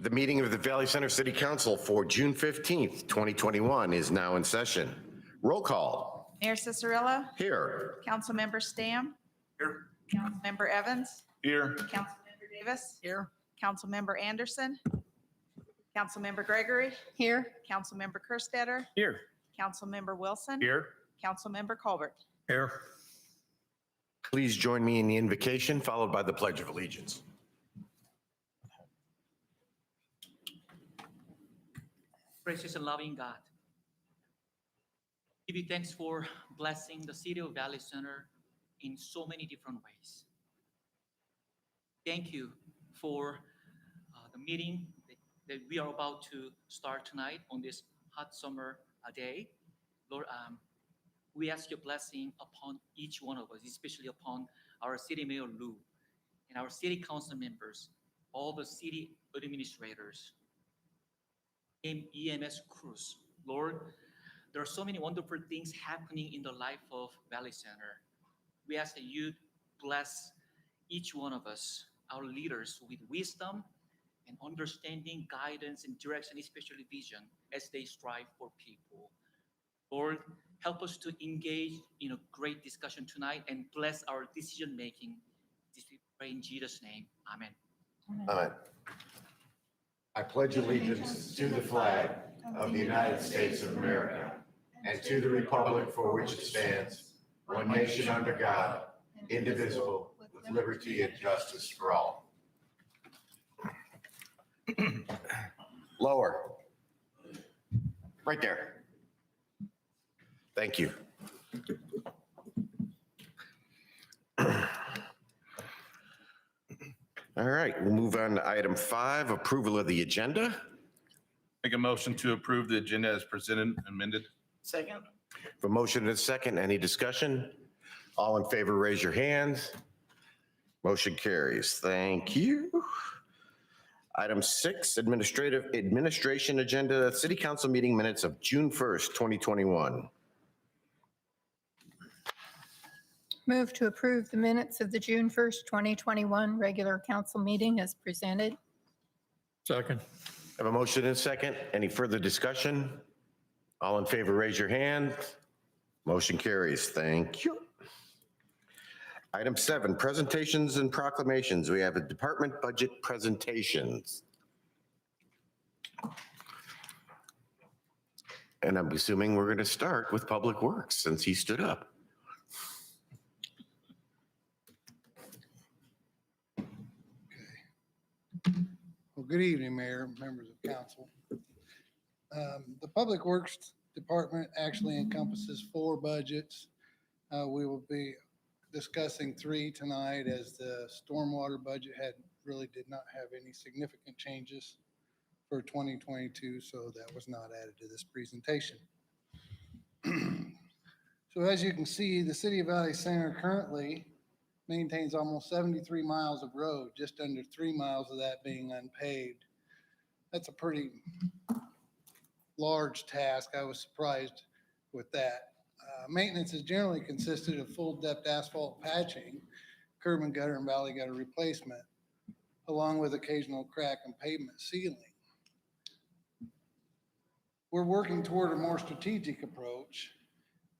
The meeting of the Valley Center City Council for June 15th, 2021 is now in session. Roll call. Mayor Cicerilla. Here. Councilmember Stamm. Here. Councilmember Evans. Here. Councilmember Davis. Here. Councilmember Anderson. Councilmember Gregory. Here. Councilmember Kerstetter. Here. Councilmember Wilson. Here. Councilmember Colbert. Here. Please join me in the invocation followed by the Pledge of Allegiance. Gracious and loving God, give you thanks for blessing the city of Valley Center in so many different ways. Thank you for the meeting that we are about to start tonight on this hot summer day. Lord, we ask your blessing upon each one of us, especially upon our city mayor Lou and our city council members, all the city administrators, EMS crews. Lord, there are so many wonderful things happening in the life of Valley Center. We ask that you bless each one of us, our leaders, with wisdom and understanding, guidance, and direction, especially vision, as they strive for people. Lord, help us to engage in a great discussion tonight and bless our decision-making. This we pray in Jesus' name. Amen. Amen. I pledge allegiance to the flag of the United States of America and to the republic for which it stands, one nation under God, indivisible, with liberty and justice for all. Lower. Right there. Thank you. All right, we'll move on to item 5, approval of the agenda. Make a motion to approve the agenda as presented and amended. Second. For motion and a second, any discussion? All in favor, raise your hands. Motion carries. Thank you. Item 6, administration agenda, city council meeting minutes of June 1st, 2021. Move to approve the minutes of the June 1st, 2021 regular council meeting as presented. Second. Have a motion and a second. Any further discussion? All in favor, raise your hand. Motion carries. Thank you. Item 7, presentations and proclamations. We have a department budget presentations. And I'm assuming we're going to start with Public Works since he stood up. Well, good evening, Mayor, members of council. The Public Works Department actually encompasses 4 budgets. We will be discussing 3 tonight as the stormwater budget did not have any significant changes for 2022, so that was not added to this presentation. So as you can see, the City of Valley Center currently maintains almost 73 miles of road, just under 3 miles of that being unpaved. That's a pretty large task. I was surprised with that. Maintenance has generally consisted of full depth asphalt patching, curb and gutter and valley gutter replacement, along with occasional crack and pavement sealing. We're working toward a more strategic approach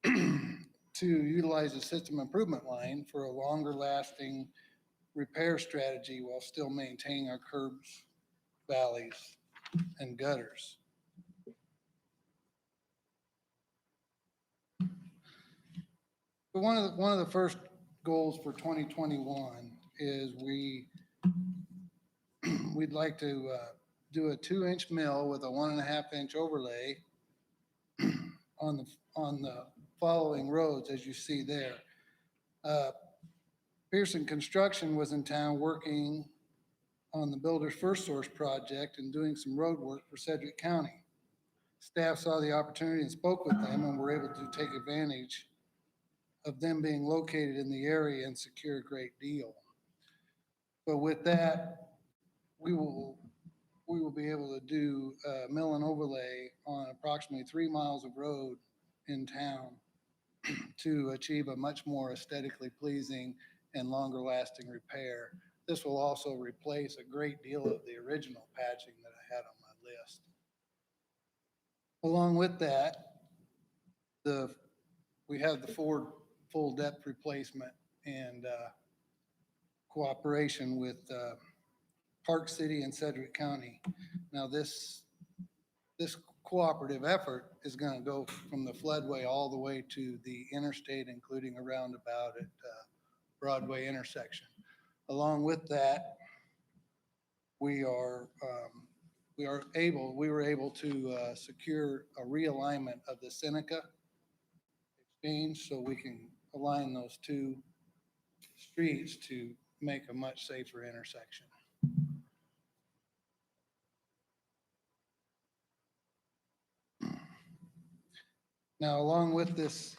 to utilize a system improvement line for a longer lasting repair strategy while still maintaining our curbs, valleys, and gutters. But one of the first goals for 2021 is we'd like to do a 2-inch mill with a 1.5-inch overlay on the following roads, as you see there. Pearson Construction was in town working on the Builder's First Source project and doing some road work for Sedgwick County. Staff saw the opportunity and spoke with them and were able to take advantage of them being located in the area and secure a great deal. But with that, we will be able to do a mill and overlay on approximately 3 miles of road in town to achieve a much more aesthetically pleasing and longer lasting repair This will also replace a great deal of the original patching that I had on my list. Along with that, we have the Ford full depth replacement and cooperation with Park City and Sedgwick County. Now, this cooperative effort is going to go from the floodway all the way to the interstate, including a roundabout at Broadway intersection. Along with that, we were able to secure a realignment of the Seneca exchange so we can align those two streets to make a much safer intersection. Now, along with this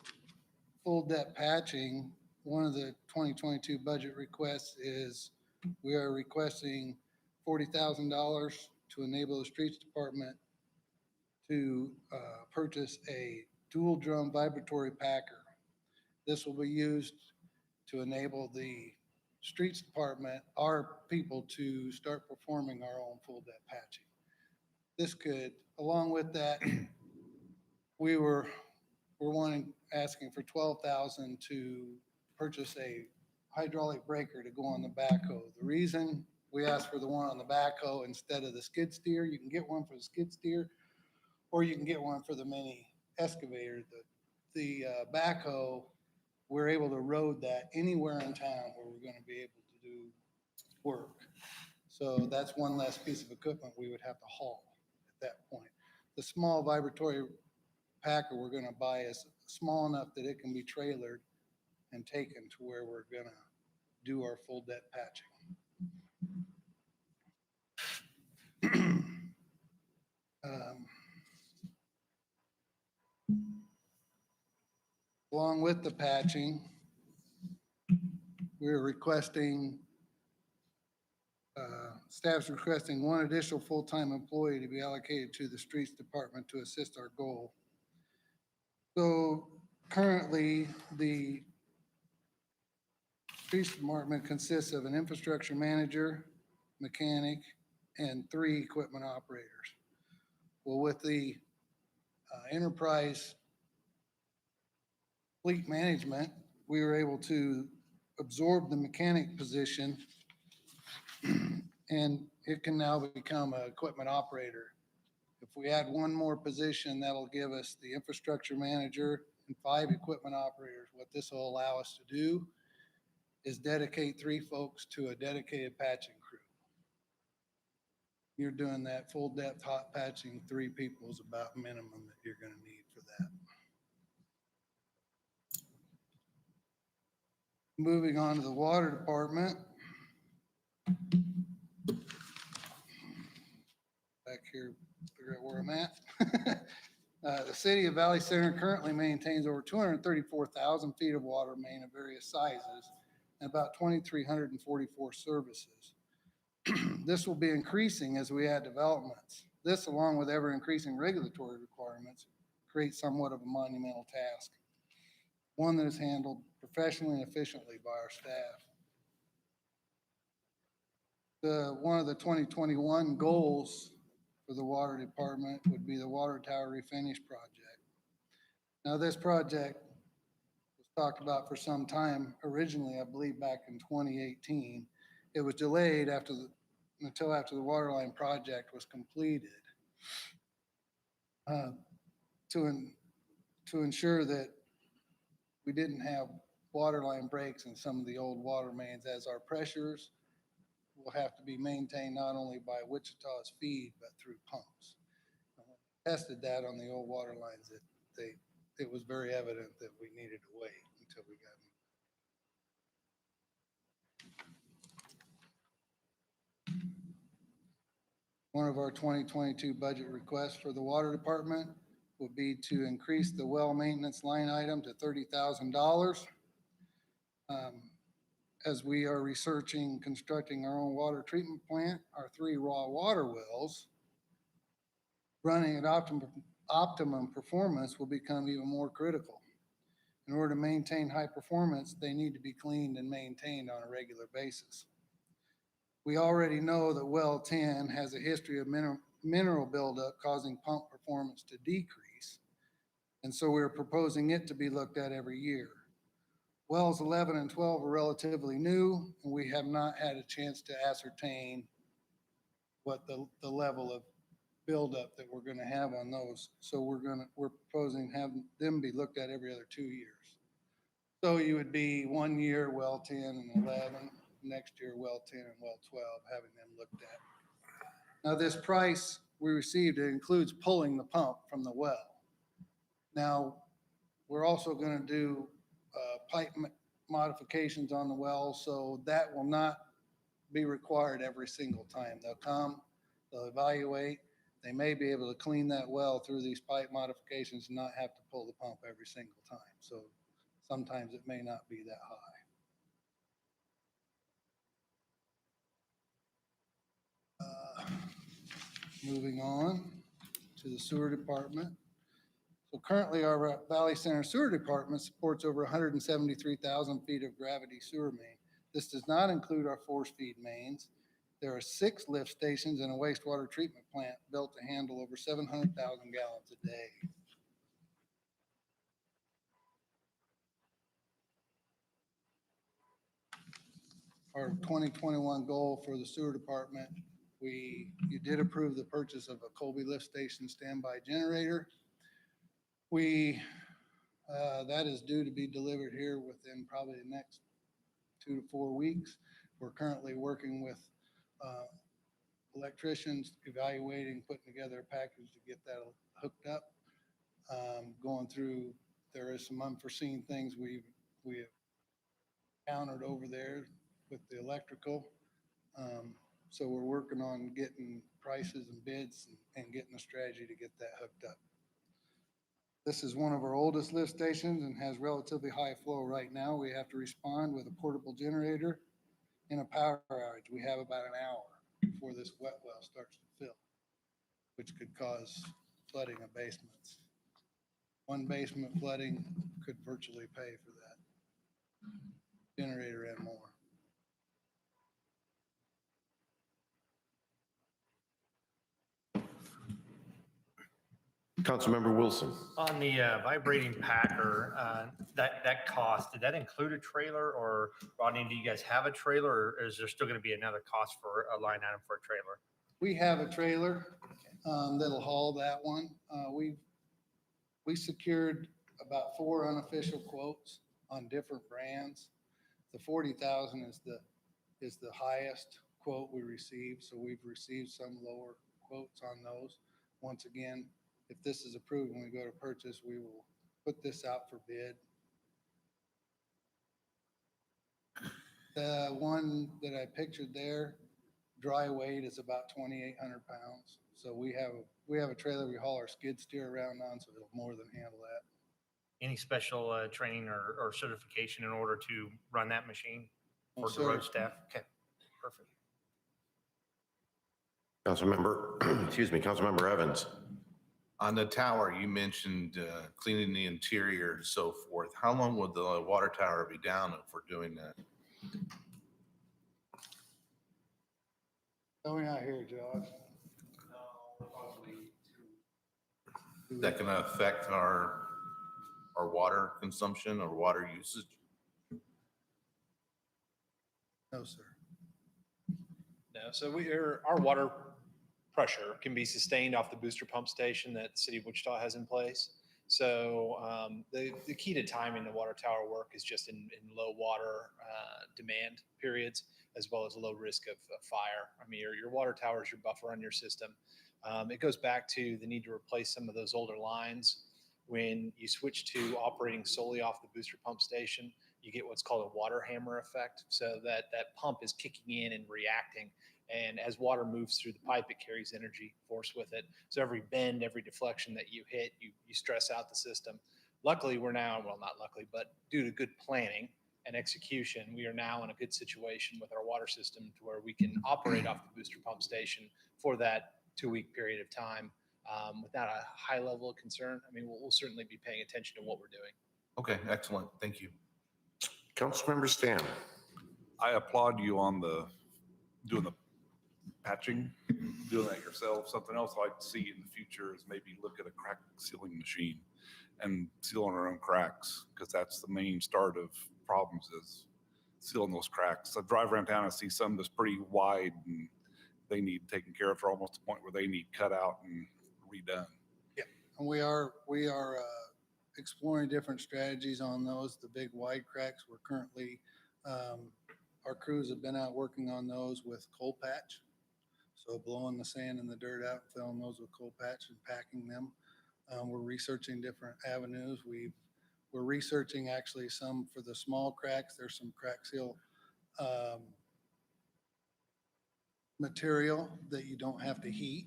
full depth patching, one of the 2022 budget requests is we are requesting $40,000 to enable the streets department to purchase a dual drum vibratory packer. This will be used to enable the streets department, our people, to start performing our own full depth patching. This could, along with that, we're asking for $12,000 to purchase a hydraulic breaker to go on the backhoe. The reason we asked for the one on the backhoe instead of the skid steer, you can get one for the skid steer, or you can get one for the mini excavator. The backhoe, we're able to road that anywhere in town where we're going to be able to do work. So that's one less piece of equipment we would have to haul at that point. The small vibratory packer we're going to buy is small enough that it can be trailered and taken to where we're going to do our full depth patching. Along with the patching, we're requesting, staff's requesting one additional full-time employee to be allocated to the streets department to assist our goal. So currently, the streets department consists of an infrastructure manager, mechanic, and 3 equipment operators. Well, with the enterprise fleet management, we were able to absorb the mechanic position and it can now become an equipment operator. If we add one more position, that'll give us the infrastructure manager and 5 equipment operators. What this will allow us to do is dedicate 3 folks to a dedicated patching crew. You're doing that full depth hot patching, 3 people is about minimum that you're going to need for that. Moving on to the water department. Back here, figure out where I'm at. The city of Valley Center currently maintains over 234,000 feet of water main of various sizes and about 2,344 services. This will be increasing as we add developments. This, along with ever increasing regulatory requirements, creates somewhat of a monumental task, one that is handled professionally and efficiently by our staff. One of the 2021 goals for the water department would be the water tower refinish project. Now, this project was talked about for some time. Originally, I believe back in 2018, it was delayed until after the water line project was completed to ensure that we didn't have water line breaks in some of the old water mains, as our pressures will have to be maintained not only by Wichita's feed, but through pumps. Tested that on the old water lines, it was very evident that we needed to wait until we got them. One of our 2022 budget requests for the water department would be to increase the well maintenance line item to $30,000. As we are researching constructing our own water treatment plant, our 3 raw water wells running at optimum performance will become even more critical. In order to maintain high performance, they need to be cleaned and maintained on a regular basis. We already know that well 10 has a history of mineral buildup causing pump performance to decrease. And so we're proposing it to be looked at every year. Wells 11 and 12 are relatively new, and we have not had a chance to ascertain what the level of buildup that we're gonna have on those. So we're proposing have them be looked at every other 2 years. So you would be 1 year well 10 and 11, next year well 10 and well 12, having them looked at. Now, this price we received, it includes pulling the pump from the well. Now, we're also gonna do pipe modifications on the well, so that will not be required every single time. They'll come, they'll evaluate, they may be able to clean that well through these pipe modifications and not have to pull the pump every single time. So sometimes it may not be that high. Moving on to the sewer department. So currently our Valley Center Sewer Department supports over 173,000 feet of gravity sewer main. This does not include our force feed mains. There are 6 lift stations and a wastewater treatment plant built to handle over 700,000 gallons a day. Our 2021 goal for the sewer department, you did approve the purchase of a Colby lift station standby generator. That is due to be delivered here within probably the next 2 to 4 weeks. We're currently working with electricians, evaluating, putting together a package to get that hooked up. Going through, there is some unforeseen things we have encountered over there with the electrical. So we're working on getting prices and bids and getting a strategy to get that hooked up. This is one of our oldest lift stations and has relatively high flow right now. We have to respond with a portable generator and a power outage. We have about an hour before this wet well starts to fill, which could cause flooding of basements. One basement flooding could virtually pay for that generator and more. Councilmember Wilson. On the vibrating packer, that cost, did that include a trailer, or Rodney, do you guys have a trailer, or is there still going to be another cost for a line item for a trailer? We have a trailer that'll haul that one. We secured about 4 unofficial quotes on different brands. The 40,000 is the highest quote we received, so we've received some lower quotes on those. Once again, if this is approved when we go to purchase, we will put this out for bid. The one that I pictured there, dry weight is about 2,800 pounds. So we have a trailer we haul our skid steer around on, so it'll more than handle that. Any special training or certification in order to run that machine No, for the road sir. staff? Okay, perfect. Councilmember, excuse me, Councilmember Evans. On the tower, you mentioned cleaning the interior and so forth. How long would the water tower be down if we're doing that? Oh, we're not here, Josh. Is that going to affect our water consumption or water usage? No, sir. No, so our water pressure can be sustained off the booster pump station that the city of Wichita has in place. So the key to timing the water tower work is just in low water demand periods, as well as low risk of fire. I mean, your water tower is your buffer on your system. It goes back to the need to replace some of those older lines. When you switch to operating solely off the booster pump station, you get what's called a water hammer effect. So that pump is kicking in and reacting. And as water moves through the pipe, it carries energy force with it. So every bend, every deflection that you hit, you stress out the system. Luckily, we're now, well, not luckily, but due to good planning and execution, we are now in a good situation with our water system to where we can operate off the booster pump station for that 2-week period of time without a high level of concern. I mean, we'll certainly be paying attention to what we're doing. Okay, excellent. Thank you. Councilmember Stan. I applaud you on the doing the patching, doing that yourself. Something else I'd like to see in the future is maybe look at a crack sealing machine and sealing our own cracks, because that's the main start of problems, is sealing those cracks. I drive around town and see some that's pretty wide and they need taken care of. They're almost to the point where they need cut out and redone. And we are exploring different strategies on those, the big wide cracks. We're currently, our crews have been out working on those with coal patch. So blowing the sand and the dirt out, filling those with coal patch and packing them. We're researching different avenues. We're researching actually some for the small cracks. There's some crack seal material that you don't have to heat,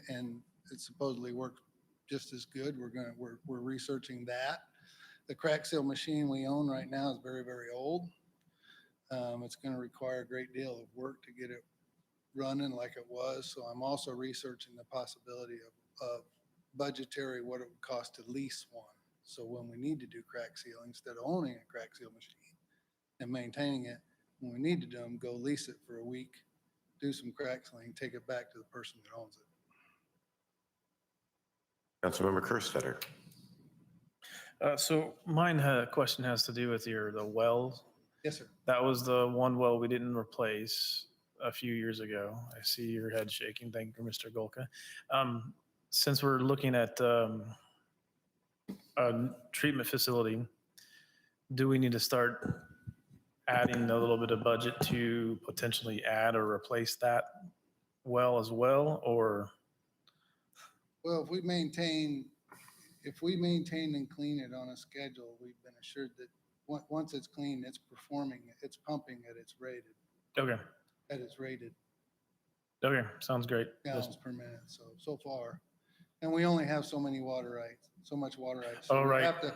and it supposedly works just as good. We're researching that. The crack seal machine we own right now is very, very old. It's going to require a great deal of work to get it running like it was. So I'm also researching the possibility of budgetary, what it would cost to lease one. So when we need to do crack sealing, instead of owning a crack seal machine and maintaining it, when we need to do them, go lease it for a week, do some crack sealing, take it back to the person that owns it. Councilmember Kerstetter. So mine question has to do with the wells. Yes, sir. That was the one well we didn't replace a few years ago. I see your head shaking. Thank you, Mr. Golka. Since we're looking at a treatment facility, do we need to start adding a little bit of budget to potentially add or replace that well as well, or? Well, if we maintain and clean it on a schedule, we've been assured that once it's clean, it's performing, it's pumping at its rated, Okay, okay, sounds great. gallons per minute. So far. And we only have so many water rights, so much water rights. So Oh, we right. have to,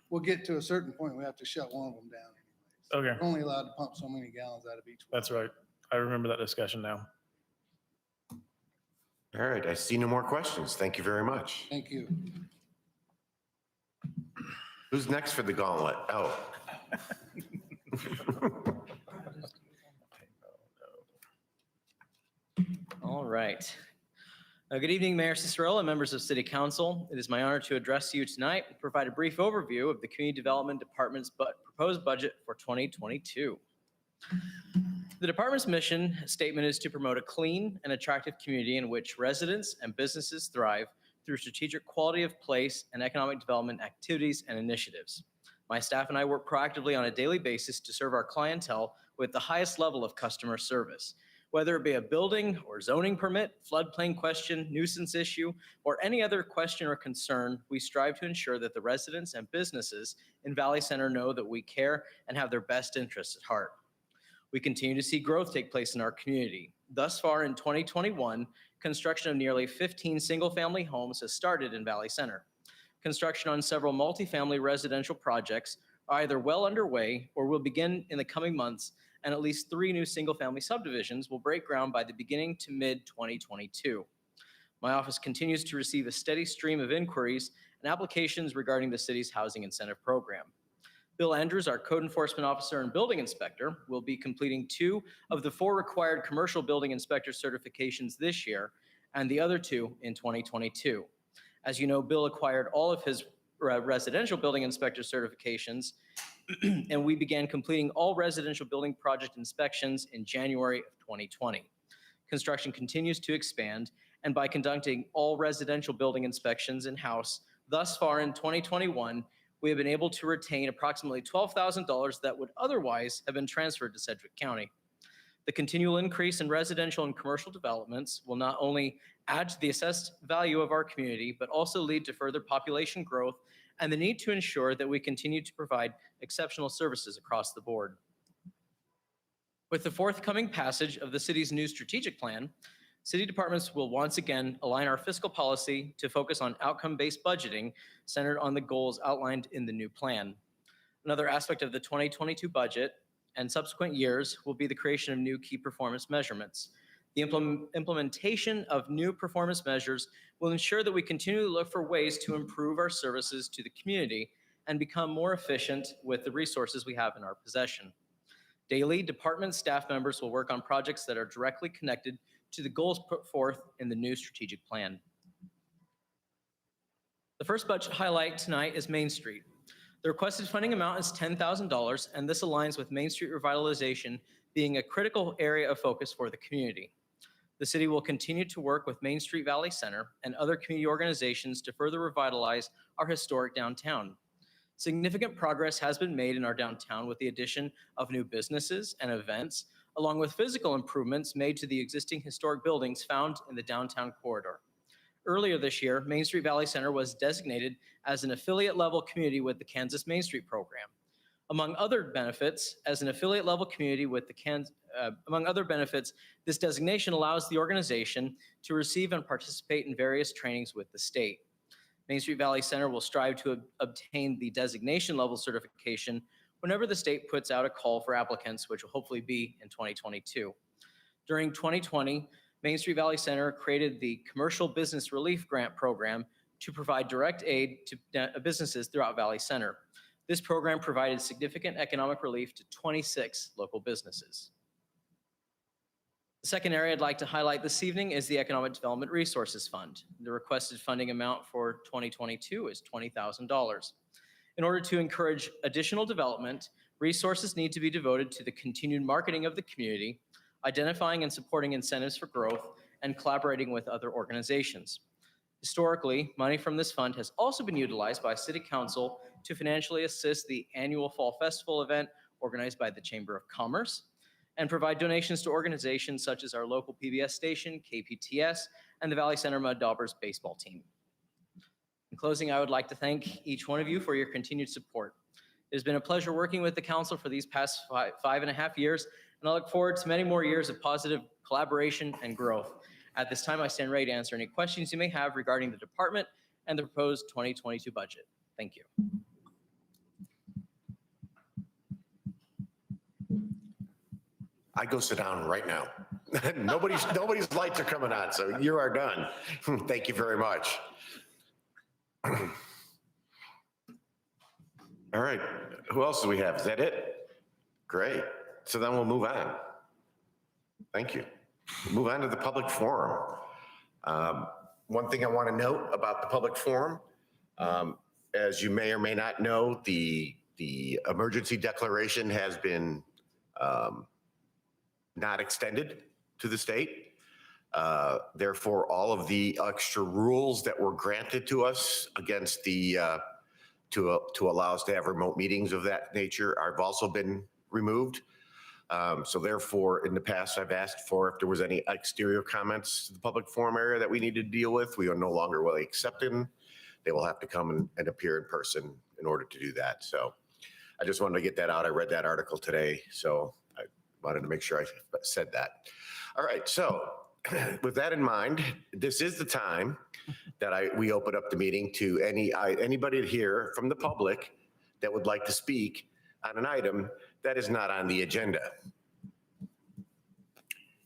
we'll get to a certain point, we have to shut one of them down anyways. Okay, We're only allowed to pump so many gallons out of each well. that's right. I remember that discussion now. All right, I see no more questions. Thank you very much. Thank you. Who's next for the gauntlet? Oh. All right. Good evening, Mayor Cicerella and members of City Council. It is my honor to address you tonight and provide a brief overview of the Community Development Department's proposed budget for 2022. The department's mission statement is to promote a clean and attractive community in which residents and businesses thrive through strategic quality of place and economic development activities and initiatives. My staff and I work proactively on a daily basis to serve our clientele with the highest level of customer service. Whether it be a building or zoning permit, floodplain question, nuisance issue, or any other question or concern, we strive to ensure that the residents and businesses in Valley Center know that we care and have their best interests at heart. We continue to see growth take place in our community. Thus far in 2021, construction of nearly 15 single-family homes has started in Valley Center. Construction on several multifamily residential projects are either well underway or will begin in the coming months, and at least 3 new single-family subdivisions will break ground by the beginning to mid-2022. My office continues to receive a steady stream of inquiries and applications regarding the city's housing incentive program. Bill Andrews, our code enforcement officer and building inspector, will be completing 2 of the 4 required commercial building inspector certifications this year, and the other 2 in 2022. As you know, Bill acquired all of his residential building inspector certifications, and we began completing all residential building project inspections in January of 2020. Construction continues to expand, and by conducting all residential building inspections in-house, thus far in 2021, we have been able to retain approximately $12,000 that would otherwise have been transferred to Sedgwick County. The continual increase in residential and commercial developments will not only add to the assessed value of our community, but also lead to further population growth and the need to ensure that we continue to provide exceptional services across the board. With the forthcoming passage of the city's new strategic plan, city departments will once again align our fiscal policy to focus on outcome-based budgeting centered on the goals outlined in the new plan. Another aspect of the 2022 budget and subsequent years will be the creation of new key performance measurements. The implementation of new performance measures will ensure that we continue to look for ways to improve our services to the community and become more efficient with the resources we have in our possession. Daily, department staff members will work on projects that are directly connected to the goals put forth in the new strategic plan. The first budget highlight tonight is Main Street. The requested funding amount is $10,000, and this aligns with Main Street revitalization being a critical area of focus for the community. The city will continue to work with Main Street Valley Center and other community organizations to further revitalize our historic downtown. Significant progress has been made in our downtown with the addition of new businesses and events, along with physical improvements made to the existing historic buildings found in the downtown corridor. Earlier this year, Main Street Valley Center was designated as an affiliate-level community with the Kansas Main Street program. Among other benefits, as an affiliate-level community with the among other benefits, this designation allows the organization to receive and participate in various trainings with the state. Main Street Valley Center will strive to obtain the designation level certification whenever the state puts out a call for applicants, which will hopefully be in 2022. During 2020, Main Street Valley Center created the Commercial Business Relief Grant Program to provide direct aid to businesses throughout Valley Center. This program provided significant economic relief to 26 local businesses. The second area I'd like to highlight this evening is the Economic Development Resources Fund. The requested funding amount for 2022 is $20,000. In order to encourage additional development, resources need to be devoted to the continued marketing of the community, identifying and supporting incentives for growth, and collaborating with other organizations. Historically, money from this fund has also been utilized by City Council to financially assist the annual Fall Festival event organized by the Chamber of Commerce, and provide donations to organizations such as our local PBS station, KPTS, and the Valley Center Mud Daubers baseball team. In closing, I would like to thank each one of you for your continued support. It has been a pleasure working with the council for these past 5.5 years, and I look forward to many more years of positive collaboration and growth. At this time, I stand ready to answer any questions you may have regarding the department and the proposed 2022 budget. Thank you. I go sit down right now. Nobody's lights are coming on, so you are done. Thank you very much. All right, who else do we have? Is that it? Great. So then we'll move on. Thank you. Move on to the public forum. One thing I want to note about the public forum, as you may or may not know, the emergency declaration has been not extended to the state. Therefore, all of the extra rules that were granted to us against the to allow us to have remote meetings of that nature have also been removed. So therefore, in the past, I've asked for if there was any exterior comments to the public forum area that we need to deal with. We are no longer really accepting. They will have to come and appear in person in order to do that. So I just wanted to get that out. I read that article today, so I wanted to make sure I said that. All right, so with that in mind, this is the time that we open up the meeting to anybody here from the public that would like to speak on an item that is not on the agenda.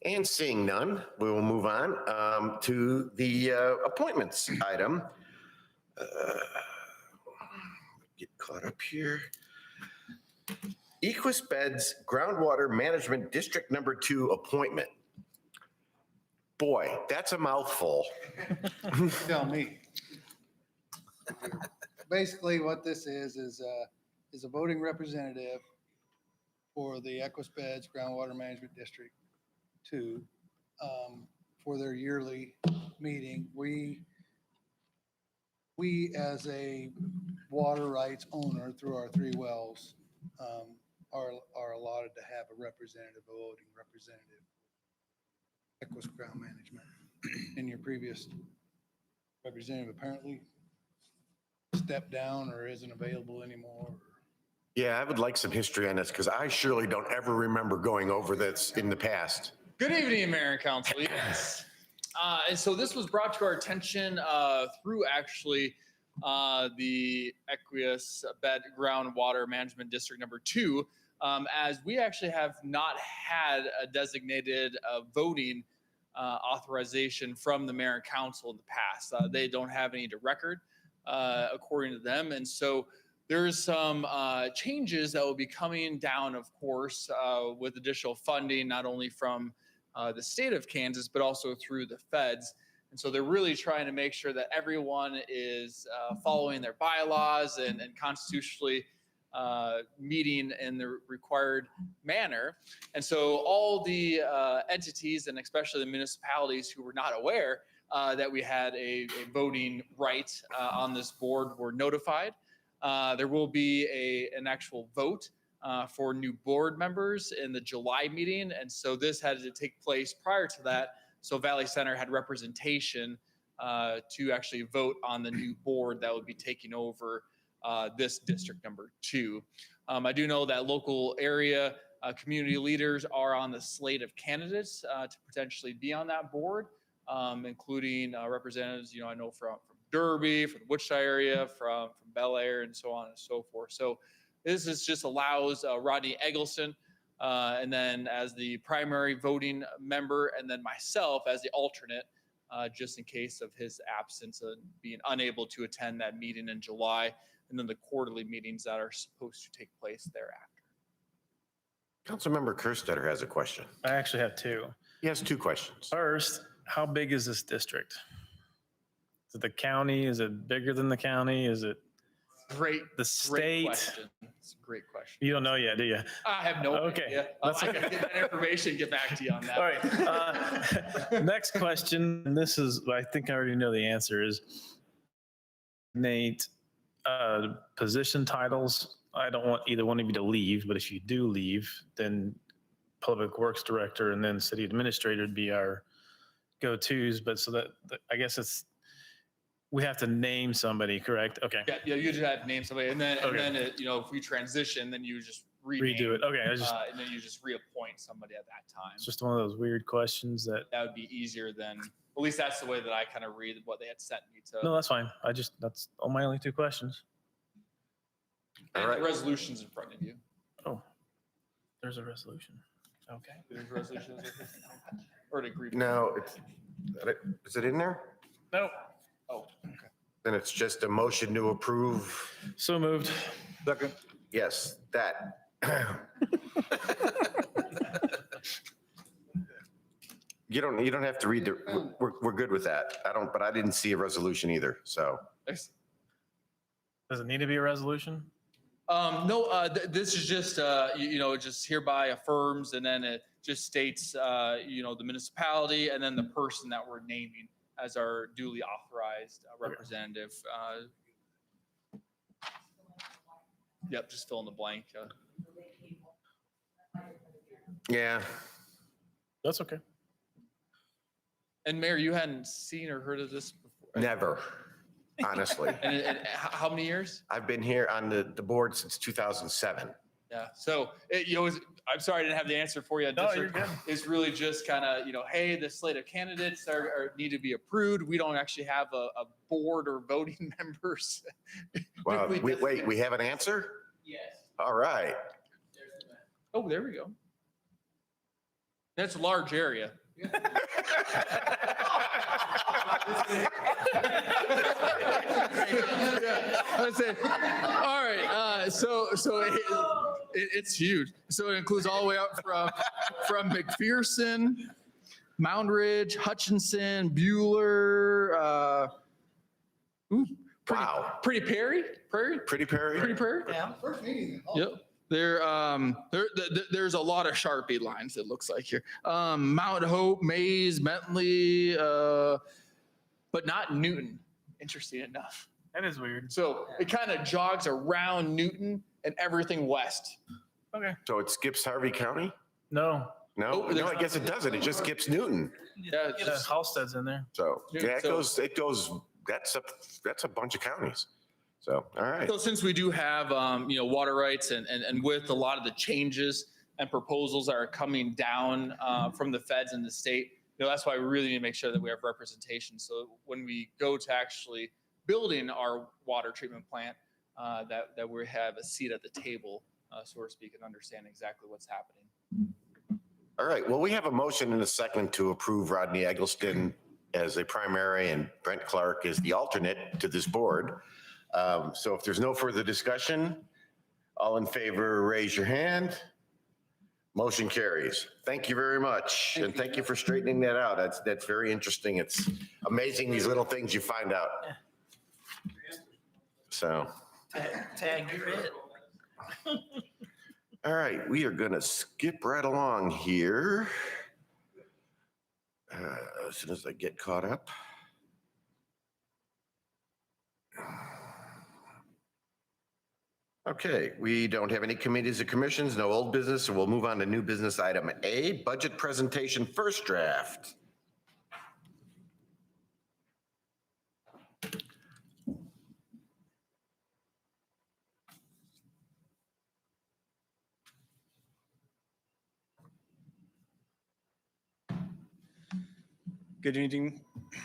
And seeing none, we will move on to the appointments item. Get caught up here. EquusBed's Groundwater Management District Number 2 appointment. Boy, that's a mouthful. Tell me. Basically, what this is a voting representative for the EquusBed's Groundwater Management District 2 for their yearly meeting. We as a water rights owner through our 3 wells are allotted to have a representative, a voting representative, Equus Ground Management. And your previous representative apparently stepped down or isn't available anymore. Yeah, I would like some history on this because I surely don't ever remember going over this in the past. Good evening, Mayor and Council. Yes. And so this was brought to our attention through actually the EquusBed Groundwater Management District Number 2, as we actually have not had a designated voting authorization from the Mayor and Council in the past. They don't have any to record, according to them. And so there's some changes that will be coming down, of course, with additional funding, not only from the state of Kansas, but also through the feds. And so they're really trying to make sure that everyone is following their bylaws and constitutionally meeting in the required manner. And so all the entities, and especially the municipalities who were not aware that we had a voting right on this board, were notified. There will be an actual vote for new board members in the July meeting. And so this had to take place prior to that. So Valley Center had representation to actually vote on the new board that would be taking over this district number 2. I do know that local area community leaders are on the slate of candidates to potentially be on that board, including representatives, I know from Derby, from the Wichita area, from Bel Air, and so on and so forth. So this just allows Rodney Eggleston, and then as the primary voting member, and then myself as the alternate, just in case of his absence and being unable to attend that meeting in July, and then the quarterly meetings that are supposed to take place thereafter. Councilmember Kerstetter has a question. I actually have two. He has 2 questions. First, how big is this district? Is it the county? Is it bigger than the county? Is it Great state? question. It's a great question. You don't know yet, do you? I have no Okay. idea. That's I okay. can get that information and get back to you on that. All right. Next question, and this is, I think I already know the answer, is Nate, position titles. I don't want either one of you to leave, but if you do leave, then Public Works Director and then City Administrator would be our go-tos. But so that, I guess we have to name somebody, correct? Okay. Yeah, you just have to name somebody, and then Okay. if we transition, then you just Redo it. Okay. and then you just reappoint somebody at that time. It's just one of those weird questions that, That would be easier than, at least that's the way that I kind of read what they had sent me to. no, that's fine. That's all my only 2 questions. And All right. the resolution's in front of you. Oh, there's a resolution. Okay. There's resolutions or an agreement. No, is it in there? No. Oh, okay. Then it's just a motion to approve. So moved. Second. Yes, that. You don't have to read we're good with that. But I didn't see a resolution either, so. Thanks. Does it need to be a resolution? No, this is just, just hereby affirms, and then it just states, the municipality and then the person that we're naming as our duly authorized representative. Yep, just fill in the blank. Yeah. That's okay. And Mayor, you hadn't seen or heard of this before? Never, honestly. And how many years? I've been here on the board since 2007. Yeah, so I'm sorry I didn't have the answer for you. No, you're good. It's really just kind of, hey, the slate of candidates need to be approved. We don't actually have a board or voting members. Wow, wait, we have an answer? Yes. All right. Oh, there we go. That's a large area. I say, all right. So it's huge. So it includes all the way up from McPherson, Mound Ridge, Hutchinson, Bueller. Pretty Perry. Pretty Perry. Yeah. First meeting. Yep. There's a lot of Sharpie lines, it looks like here. Mount Hope, Mays, Bentley, but not Newton, interesting enough. That is weird. So it kind of jogs around Newton and everything west. Okay. So it skips Harvey County? No. No, Oh, there's I guess it doesn't. It just skips Newton. Yeah, it's Yeah, just- Halstead's in there. So, yeah, So- it goes, that's a bunch of counties. So, all right. So since we do have, water rights and with a lot of the changes and proposals that are coming down from the feds and the state, that's why we really need to make sure that we have representation. So when we go to actually building our water treatment plant, that we have a seat at the table, so to speak, and understand exactly what's happening. All right. Well, we have a motion and a second to approve Rodney Eggleston as a primary and Brent Clark as the alternate to this board. So if there's no further discussion, all in favor, raise your hand. Motion carries. Thank you very much. And thank you for straightening that out. That's very interesting. It's amazing these little things you find out. So, Tag, you're it. all right, we are going to skip right along here. As soon as I get caught up. Okay, we don't have any committees or commissions, no old business, so we'll move on to new business item A, budget presentation first draft. Good evening.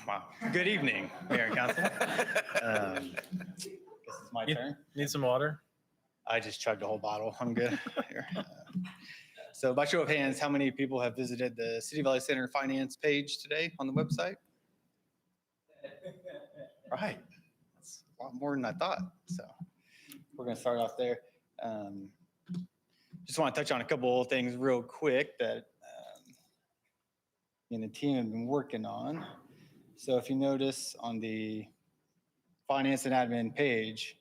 Wow. Good evening, Mayor and Council. Guess it's my turn. Need some water? I just chugged a whole bottle. I'm good. Here. So by show of hands, how many people have visited the City Valley Center finance page today on the website? Right. That's a lot more than I thought. So we're going to start off there. Just want to touch on a couple of things real quick that me and the team have been working on. So if you notice on the finance and admin page,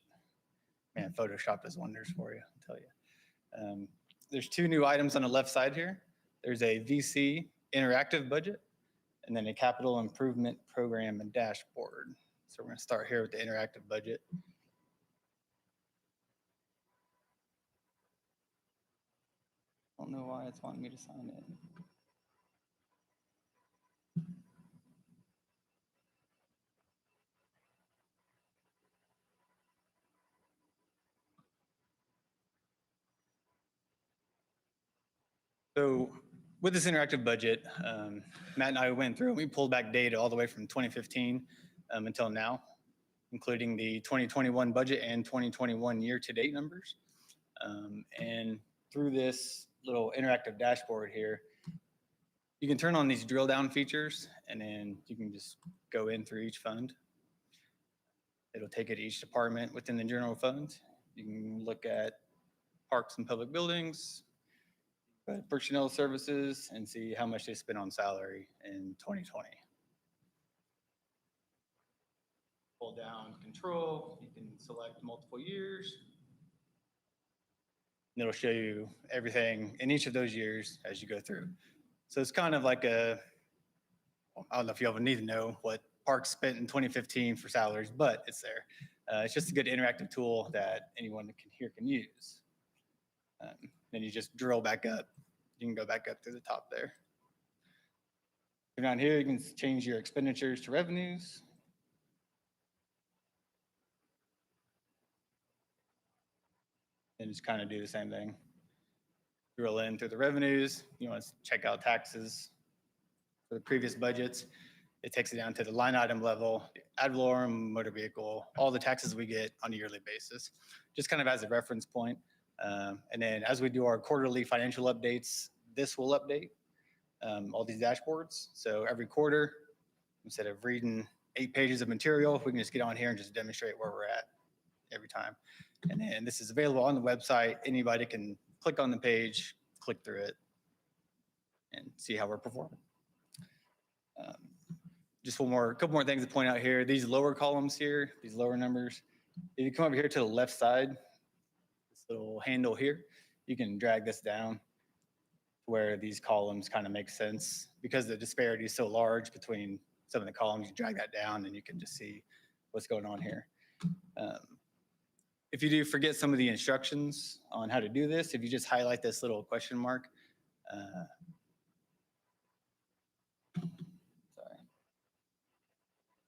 man, Photoshop does wonders for you, I'll tell you. There's two new items on the left side here. There's a VC interactive budget and then a capital improvement program and dashboard. So we're going to start here with the interactive budget. I don't know why it's wanting me to sign in. So with this interactive budget, Matt and I went through and we pulled back data all the way from 2015 until now, including the 2021 budget and 2021 year-to-date numbers. And through this little interactive dashboard here, you can turn on these drill down features and then you can just go in through each fund. It'll take it to each department within the general fund. You can look at parks and public buildings, personnel services, and see how much they spent on salary in 2020. Pull down control, you can select multiple years. And it'll show you everything in each of those years as you go through. So it's kind of like a, I don't know if you ever need to know what parks spent in 2015 for salaries, but it's there. It's just a good interactive tool that anyone can use. Then you just drill back up. You can go back up to the top there. Down here, you can change your expenditures to revenues. And just kind of do the same thing. Drill in through the revenues. You want to check out taxes for the previous budgets. It takes it down to the line item level, ad valorem, motor vehicle, all the taxes we get on a yearly basis, just kind of as a reference point. And then as we do our quarterly financial updates, this will update all these dashboards. So every quarter, instead of reading 8 pages of material, we can just get on here and just demonstrate where we're at every time. And then this is available on the website. Anybody can click on the page, click through it, and see how we're performing. Just a couple more things to point out here. These lower columns here, these lower numbers, if you come over here to the left side, this little handle here, you can drag this down where these columns kind of make sense. Because the disparity is so large between some of the columns, you drag that down and you can just see what's going on here. If you do forget some of the instructions on how to do this, if you just highlight this little question mark,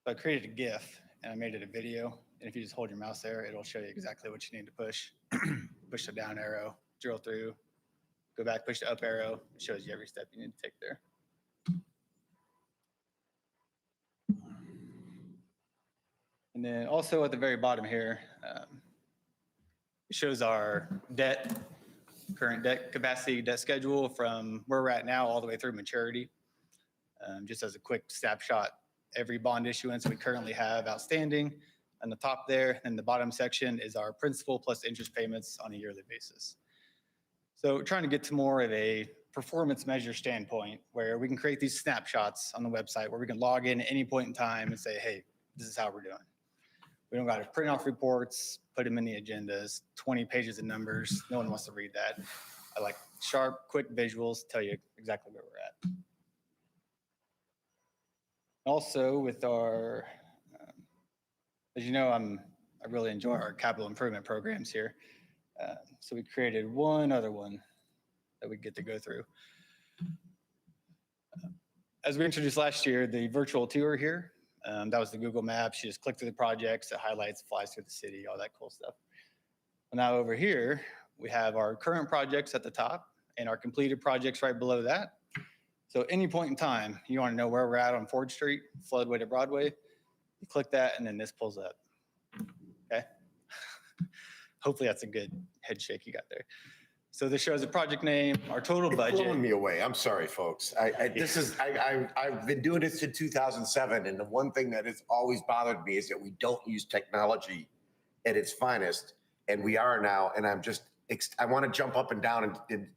I created a GIF and I made it a video. And if you just hold your mouse there, it'll show you exactly what you need to push. Push the down arrow, drill through, go back, push the up arrow. It shows you every step you need to take there. And then also at the very bottom here, it shows our debt, current debt capacity, debt schedule from where we're at now all the way through maturity. Just as a quick snapshot, every bond issuance we currently have outstanding, on the top there, and the bottom section is our principal plus interest payments on a yearly basis. So trying to get to more of a performance measure standpoint where we can create these snapshots on the website where we can log in at any point in time and say, hey, this is how we're doing. We don't got to print off reports, put them in the agendas, 20 pages of numbers. No one wants to read that. I like sharp, quick visuals, tell you exactly where we're at. Also with our, as you know, I really enjoy our capital improvement programs here. So we created one other one that we get to go through. As we introduced last year, the virtual tour here, that was the Google Maps. You just click through the projects, it highlights, flies through the city, all that cool stuff. Now over here, we have our current projects at the top and our completed projects right below that. So any point in time, you want to know where we're at on Ford Street, floodway to Broadway, you click that and then this pulls up. Okay. Hopefully that's a good head shake you got there. So this shows the project name, our total It's budget. blowing me away. I'm sorry, folks. I've been doing this since 2007, and the one thing that has always bothered me is that we don't use technology at its finest, and we are now. And I want to jump up and down and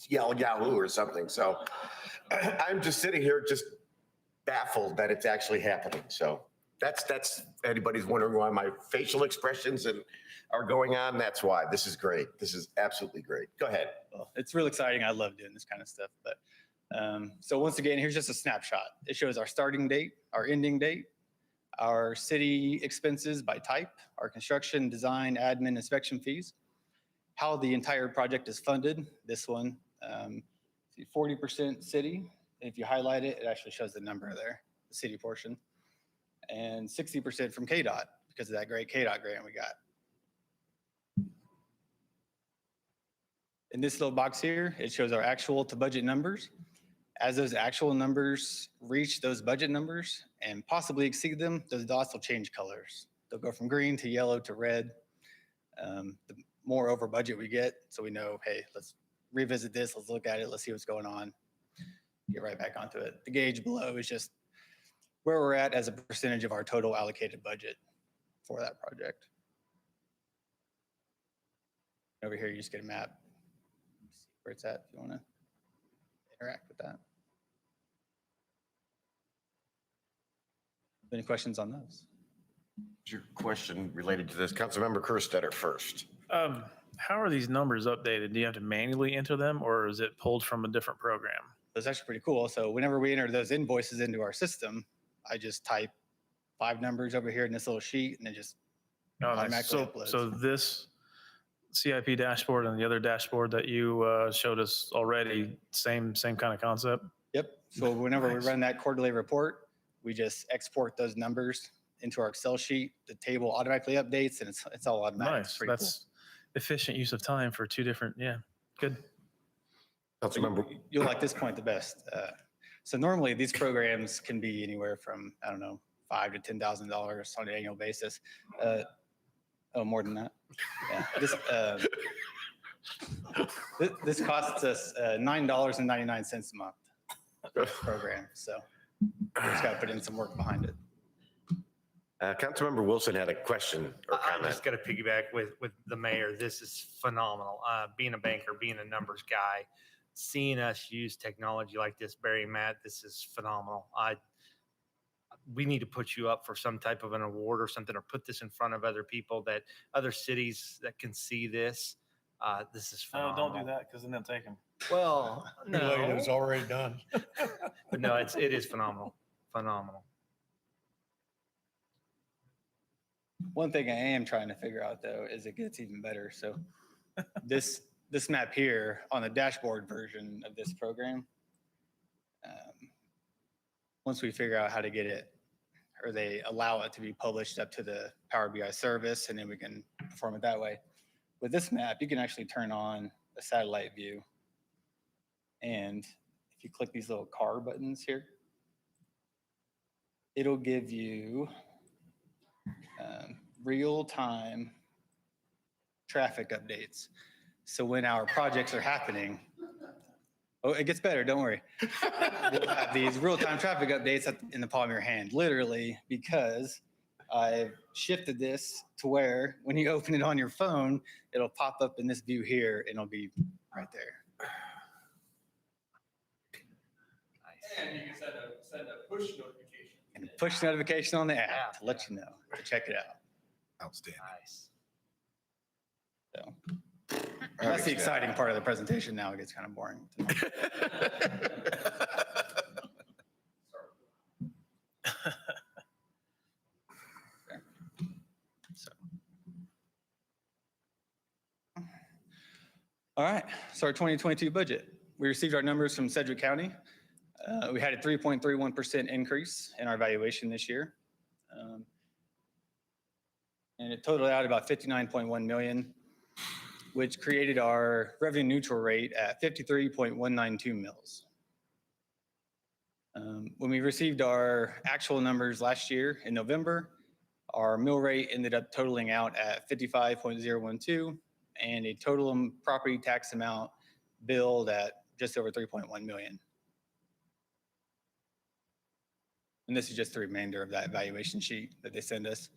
yell Yahoo or something. So I'm just sitting here just baffled that it's actually happening. So that's anybody's wondering why my facial expressions are going on. That's why. This is great. This is absolutely great. Go ahead. Well, it's real exciting. I love doing this kind of stuff. But so once again, here's just a snapshot. It shows our starting date, our ending date, our city expenses by type, our construction, design, admin, inspection fees, how the entire project is funded. This one, 40% city. If you highlight it, it actually shows the number there, the city portion, and 60% from KDOT because of that great KDOT grant we got. In this little box here, it shows our actual to budget numbers. As those actual numbers reach those budget numbers and possibly exceed them, those dots will change colors. They'll go from green to yellow to red. The more over budget we get, so we know, hey, let's revisit this, let's look at it, let's see what's going on. Get right back onto it. The gauge below is just where we're at as a percentage of our total allocated budget for that project. Over here, you just get a map. See where it's at if you want to interact with that. Any questions on those? Is your question related to this? Councilmember Kerstetter first. How are these numbers updated? Do you have to manually enter them or is it pulled from a different program? That's actually pretty cool. So whenever we enter those invoices into our system, I just type 5 numbers over here in this little sheet and then just automatically uploads. So this CIP dashboard and the other dashboard that you showed us already, same kind of concept? Yep. So whenever we run that quarterly report, we just export those numbers into our Excel sheet. The table automatically updates and it's all automatic. It's Nice. pretty That's efficient use of time for 2 different, yeah, good. Councilmember, You'll like this point the best. So normally these programs can be anywhere from, I don't know, $5,000 to $10,000 on an annual basis. Oh, more than that. Yeah. This costs us $9.99 a month for this program. So we just got to put in some work behind it. Councilmember Wilson had a question or I'm comment. just going to piggyback with the mayor. This is phenomenal. Being a banker, being a numbers guy, seeing us use technology like this, Barry and Matt, this is phenomenal. We need to put you up for some type of an award or something, or put this in front of other people, that other cities that can see this. This is Oh, phenomenal. don't do that because then they'll take them. Well, no, It was already done. but no, it is phenomenal. Phenomenal. One thing I am trying to figure out though is it gets even better. So this map here on the dashboard version of this program, once we figure out how to get it, or they allow it to be published up to the Power BI service, and then we can perform it that way. With this map, you can actually turn on a satellite view. And if you click these little car buttons here, it'll give you real-time traffic updates. So when our projects are happening, oh, it gets better, don't worry. We'll have these real-time traffic updates in the palm of your hand, literally, because I've shifted this to where when you open it on your phone, it'll pop up in this view here and it'll be right there. And you can send a push notification. And push notification on the app to let you know, to check it out. Outstanding. Nice. So that's the exciting part of the presentation. Now it gets kind of boring. So. All right, so our 2022 budget. We received our numbers from Sedgwick County. We had a 3.31% increase in our valuation this year. And it totaled out about 59.1 million, which created our revenue neutral rate at 53.192 mils. When we received our actual numbers last year in November, our mill rate ended up totaling out at 55.012 and a total property tax amount billed at just over 3.1 million. And this is just the remainder of that evaluation sheet that they send us.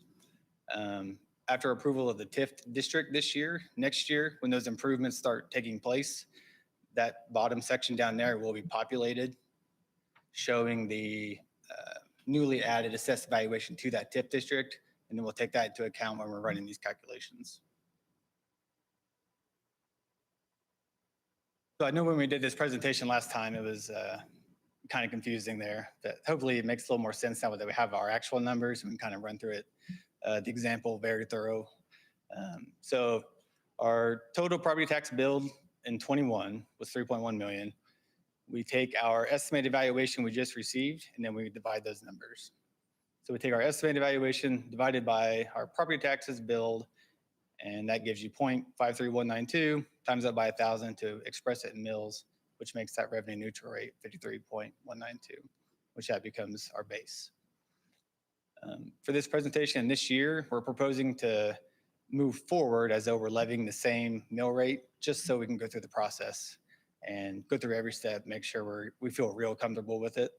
After approval of the TIF district this year, next year, when those improvements start taking place, that bottom section down there will be populated, showing the newly added assessed valuation to that TIF district. And then we'll take that into account when we're running these calculations. So I know when we did this presentation last time, it was kind of confusing there, but hopefully it makes a little more sense now that we have our actual numbers and we can kind of run through it. The example, very thorough. So our total property tax billed in 21 was 3.1 million. We take our estimated valuation we just received, and then we divide those numbers. So we take our estimated valuation divided by our property taxes billed, and that gives you 0.53192 times that by 1,000 to express it in mils, which makes that revenue neutral rate 53.192, which that becomes our base. For this presentation this year, we're proposing to move forward as though we're levying the same mill rate, just so we can go through the process and go through every step, make sure we feel real comfortable with it.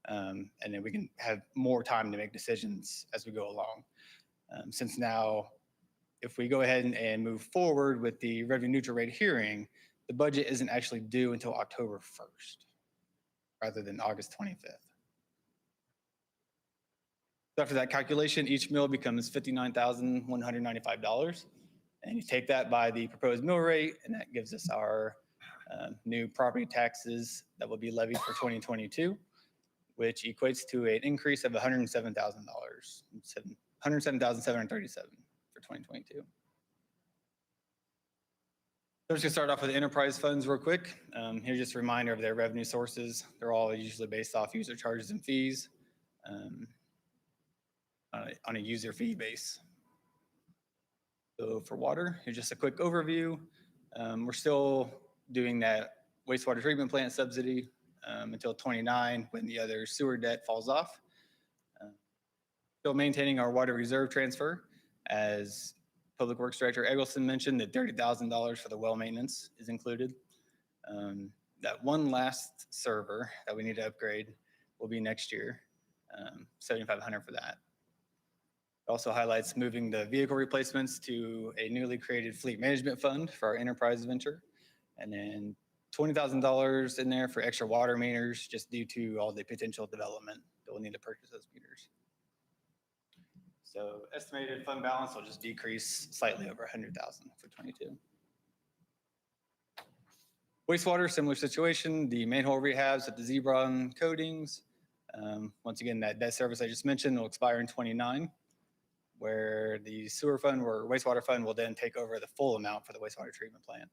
And then we can have more time to make decisions as we go along. Since now, if we go ahead and move forward with the revenue neutral rate hearing, the budget isn't actually due until October 1st, rather than August 25th. So after that calculation, each mill becomes $59,195. And you take that by the proposed mill rate, and that gives us our new property taxes that will be levied for 2022, which equates to an increase of $107,000, $107,737 for 2022. So I'm just gonna start off with the enterprise funds real quick. Here's just a reminder of their revenue sources. They're all usually based off user charges and fees on a user fee base. So for water, here's just a quick overview. We're still doing that wastewater treatment plant subsidy until 29 when the other sewer debt falls off. Still maintaining our water reserve transfer. As Public Works Director Eggleston mentioned, that $30,000 for the well maintenance is included. That one last server that we need to upgrade will be next year, $7,500 for that. It also highlights moving the vehicle replacements to a newly created fleet management fund for our enterprise venture. And then $20,000 in there for extra water meters, just due to all the potential development that we'll need to purchase those meters. So estimated fund balance will just decrease slightly over 100,000 for 22. Wastewater, similar situation, the manhole rehabs at the Zebron coatings. Once again, that debt service I just mentioned will expire in 29, where the sewer fund or wastewater fund will then take over the full amount for the wastewater treatment plant.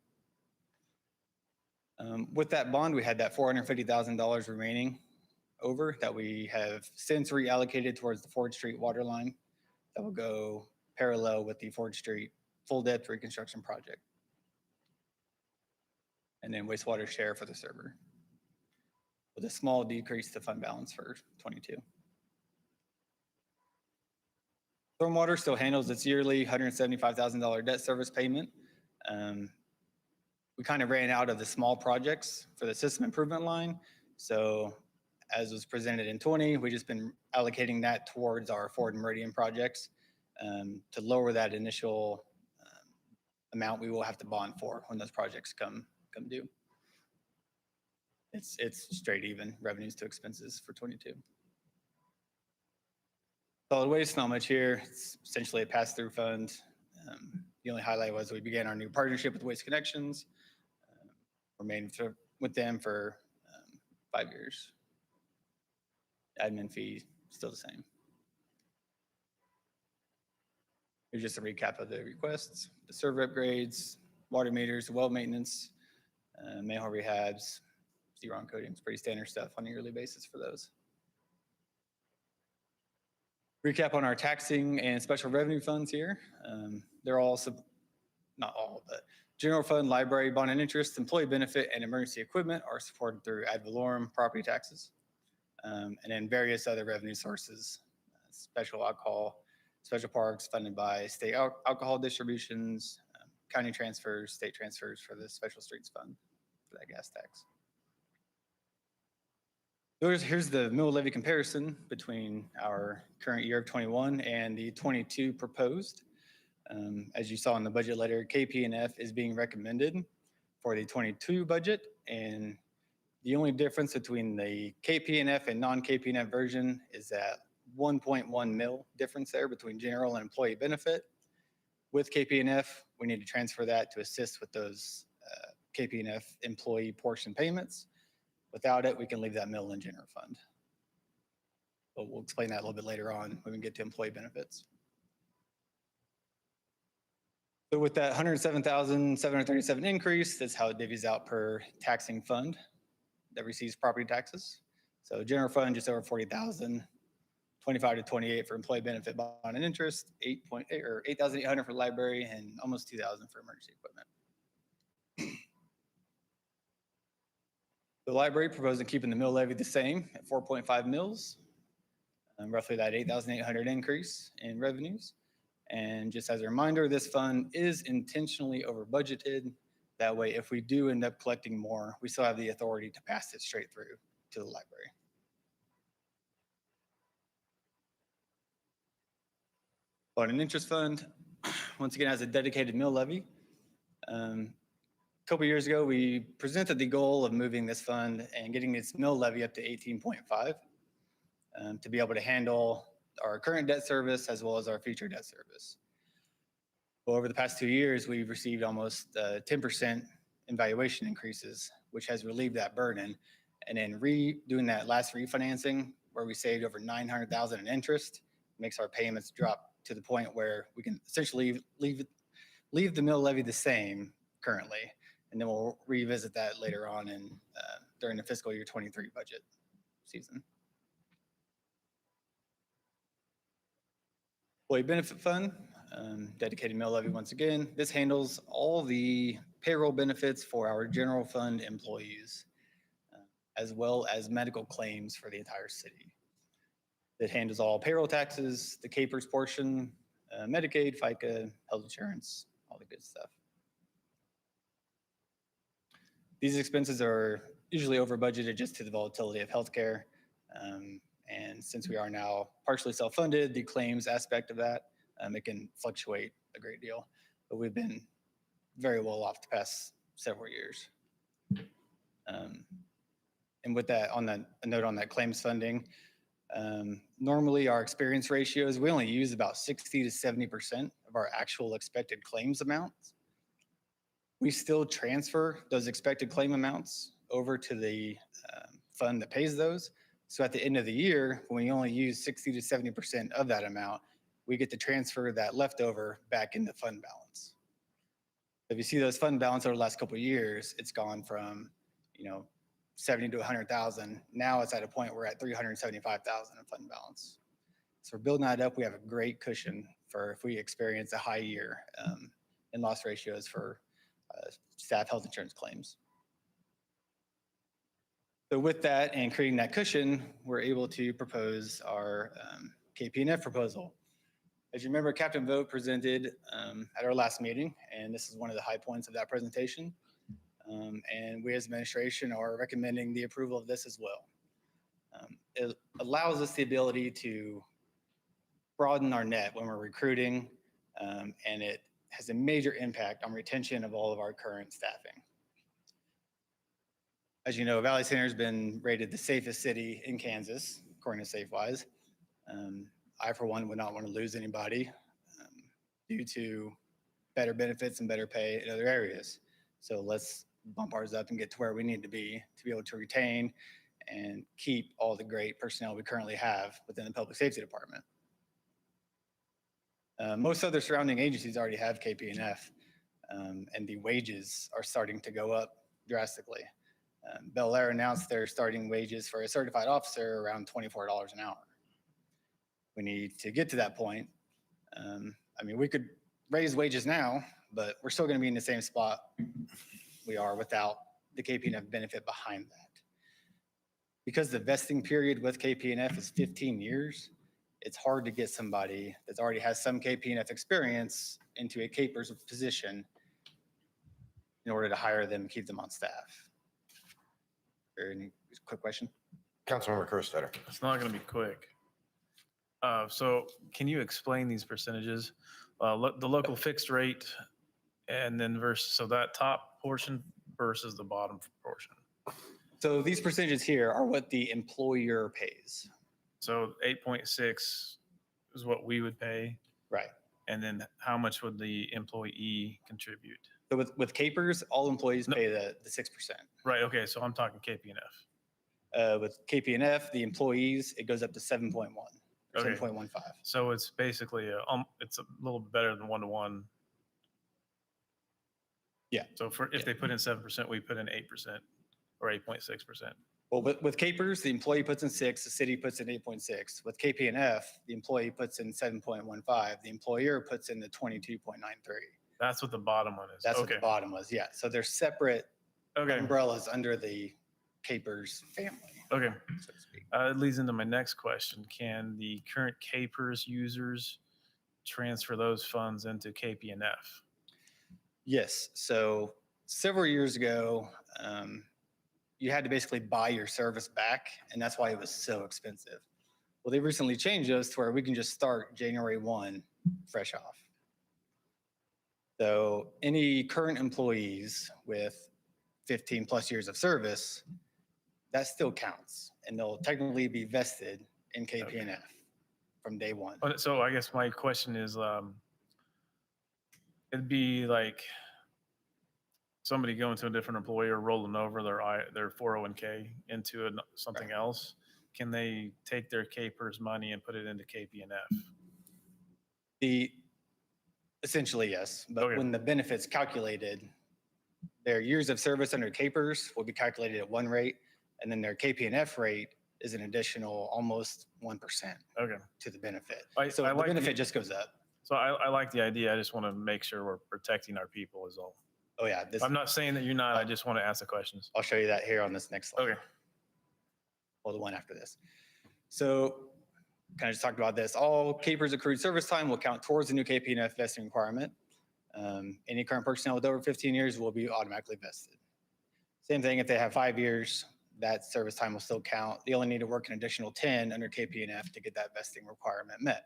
With that bond, we had that $450,000 remaining over that we have since reallocated towards the Ford Street water line that will go parallel with the Ford Street full depth reconstruction project. And then wastewater share for the server, with a small decrease to fund balance for 22. Stormwater still handles its yearly $175,000 debt service payment. We kind of ran out of the small projects for the system improvement line. So as was presented in 20. We've just been allocating that towards our Ford and Meridian projects to lower that initial amount we will have to bond for when those projects come due. It's straight even revenues to expenses for 22. Solid waste, not much here. It's essentially a pass-through fund. The only highlight was we began our new partnership with Waste Connections. Remained with them for 5 years. Admin fee still the same. Here's just a recap of the requests: the server upgrades, water meters, well maintenance, manhole rehabs, Xeron coatings, pretty standard stuff on a yearly basis for those. Recap on our taxing and special revenue funds here. They're all, not all, but general fund, library, bond and interest, employee benefit, and emergency equipment are supported through ad valorem property taxes. And then various other revenue sources, special alcohol, special parks funded by state alcohol distributions, county transfers, state transfers for the special streets fund for that gas tax. Here's the mill levy comparison between our current year of 21 and the 22 proposed. As you saw in the budget letter, KP&F is being recommended for the 22 budget, and the only difference between the KP&F and non-KP&F version is that 1.1 mil difference there between general and employee benefit. With KP&F, we need to transfer that to assist with those KP&F employee portion payments. Without it, we can leave that mill in general fund. But we'll explain that a little bit later on when we get to employee benefits. So with that 107,737 increase, that's how it divvies out per taxing fund that receives property taxes. So general fund, just over 40,000, 25 to 28 for employee benefit, bond and interest, 8,800 for library, and almost 2,000 for emergency equipment. The library proposing keeping the mill levy the same at 4.5 mils, roughly that 8,800 increase in revenues. And just as a reminder, this fund is intentionally over budgeted. That way, if we do end up collecting more, we still have the authority to pass it straight through to the library. Bond and interest fund, once again, has a dedicated mill levy. A couple years ago, we presented the goal of moving this fund and getting its mill levy up to 18.5 to be able to handle our current debt service as well as our future debt service. Well, over the past 2 years, we've received almost 10% in valuation increases, which has relieved that burden. And then doing that last refinancing where we saved over $900,000 in interest makes our payments drop to the point where we can essentially leave the mill levy the same currently. And then we'll revisit that later on during the fiscal year 23 budget season. Employee benefit fund, dedicated mill levy once again. This handles all the payroll benefits for our general fund employees, as well as medical claims for the entire city. It handles all payroll taxes, the CAPERS portion, Medicaid, FICA, health insurance, all the good stuff. These expenses are usually over budgeted just to the volatility of healthcare. And since we are now partially self-funded, the claims aspect of that, it can fluctuate a great deal. But we've been very well off the past several years. And with that, a note on that claims funding, normally our experience ratios, we only use about 60 to 70% of our actual expected claims amounts. We still transfer those expected claim amounts over to the fund that pays those. So at the end of the year, when we only use 60 to 70% of that amount, we get to transfer that leftover back into fund balance. If you see those fund balance over the last couple of years, it's gone from, 70 to 100,000. Now it's at a point we're at 375,000 in fund balance. So we're building that up. We have a great cushion for if we experience a high year in loss ratios for staff health insurance claims. So with that and creating that cushion, we're able to propose our KP&F proposal. As you remember, Captain Vogt presented at our last meeting, and this is one of the high points of that presentation. And we as administration are recommending the approval of this as well. it allows us the ability to broaden our net when we're recruiting, and it has a major impact on retention of all of our current staffing. As you know, Valley Center has been rated the safest city in Kansas, according to SafeWise. I, for one, would not want to lose anybody due to better benefits and better pay in other areas. So let's bump ours up and get to where we need to be able to retain and keep all the great personnel we currently have within the Public Safety Department. Most other surrounding agencies already have KPNF, and the wages are starting to go up drastically. Bel Air announced their starting wages for a certified officer around $24 an hour. We need to get to that point. I mean, we could raise wages now, but we're still going to be in the same spot we are without the KPNF benefit behind that. Because the vesting period with KPNF is 15 years, it's hard to get somebody that already has some KPNF experience into a CAPERS position in order to hire them and keep them on staff. Any quick question? Councilmember Kerstetter. It's not going to be quick. So can you explain these percentages? The local fixed rate and then versus, so that top portion versus the bottom portion. So these percentages here are what the employer pays. So 8.6 is what we would pay. Right. And then how much would the employee contribute? So with CAPERS, all employees pay the 6%. Right, okay, so I'm talking KPNF. With KPNF, the employees, it goes up to 7.1, Okay. 7.15. So it's basically, it's a little bit better than 1-to-1. Yeah. So if they put in 7%, we put in 8% or 8.6%. Well, with CAPERS, the employee puts in 6, the city puts in 8.6. With KPNF, the employee puts in 7.15, the employer puts in the 22.93. That's what the bottom one is. That's what Okay. the bottom was, yeah. So they're separate Okay. umbrellas under the CAPERS family, Okay. so to speak. It leads into my next question. Can the current CAPERS users transfer those funds into KPNF? Yes, so several years ago, you had to basically buy your service back, and that's why it was so expensive. Well, they recently changed those to where we can just start January 1, fresh off. So any current employees with 15 plus years of service, that still counts, and they'll technically be vested in KPNF from day one. So I guess my question is, it'd be like somebody going to a different employer, rolling over their 401k into something else. Can they take their CAPERS money and put it into KPNF? Essentially, yes, but Okay. when the benefits calculated, their years of service under CAPERS will be calculated at one rate, and then their KPNF rate is an additional almost 1% Okay. to the benefit. I So the like the- benefit just goes up. So I like the idea. I just want to make sure we're protecting our people is all. Oh, yeah, this, I'm not saying that you're not. I just want to ask the questions. I'll show you that here on this next slide. Okay. Well, the one after this. So kind of just talked about this. All CAPERS accrued service time will count towards the new KPNF vesting requirement. Any current personnel with over 15 years will be automatically vested. Same thing if they have 5 years, that service time will still count. They only need to work an additional 10 under KPNF to get that vesting requirement met.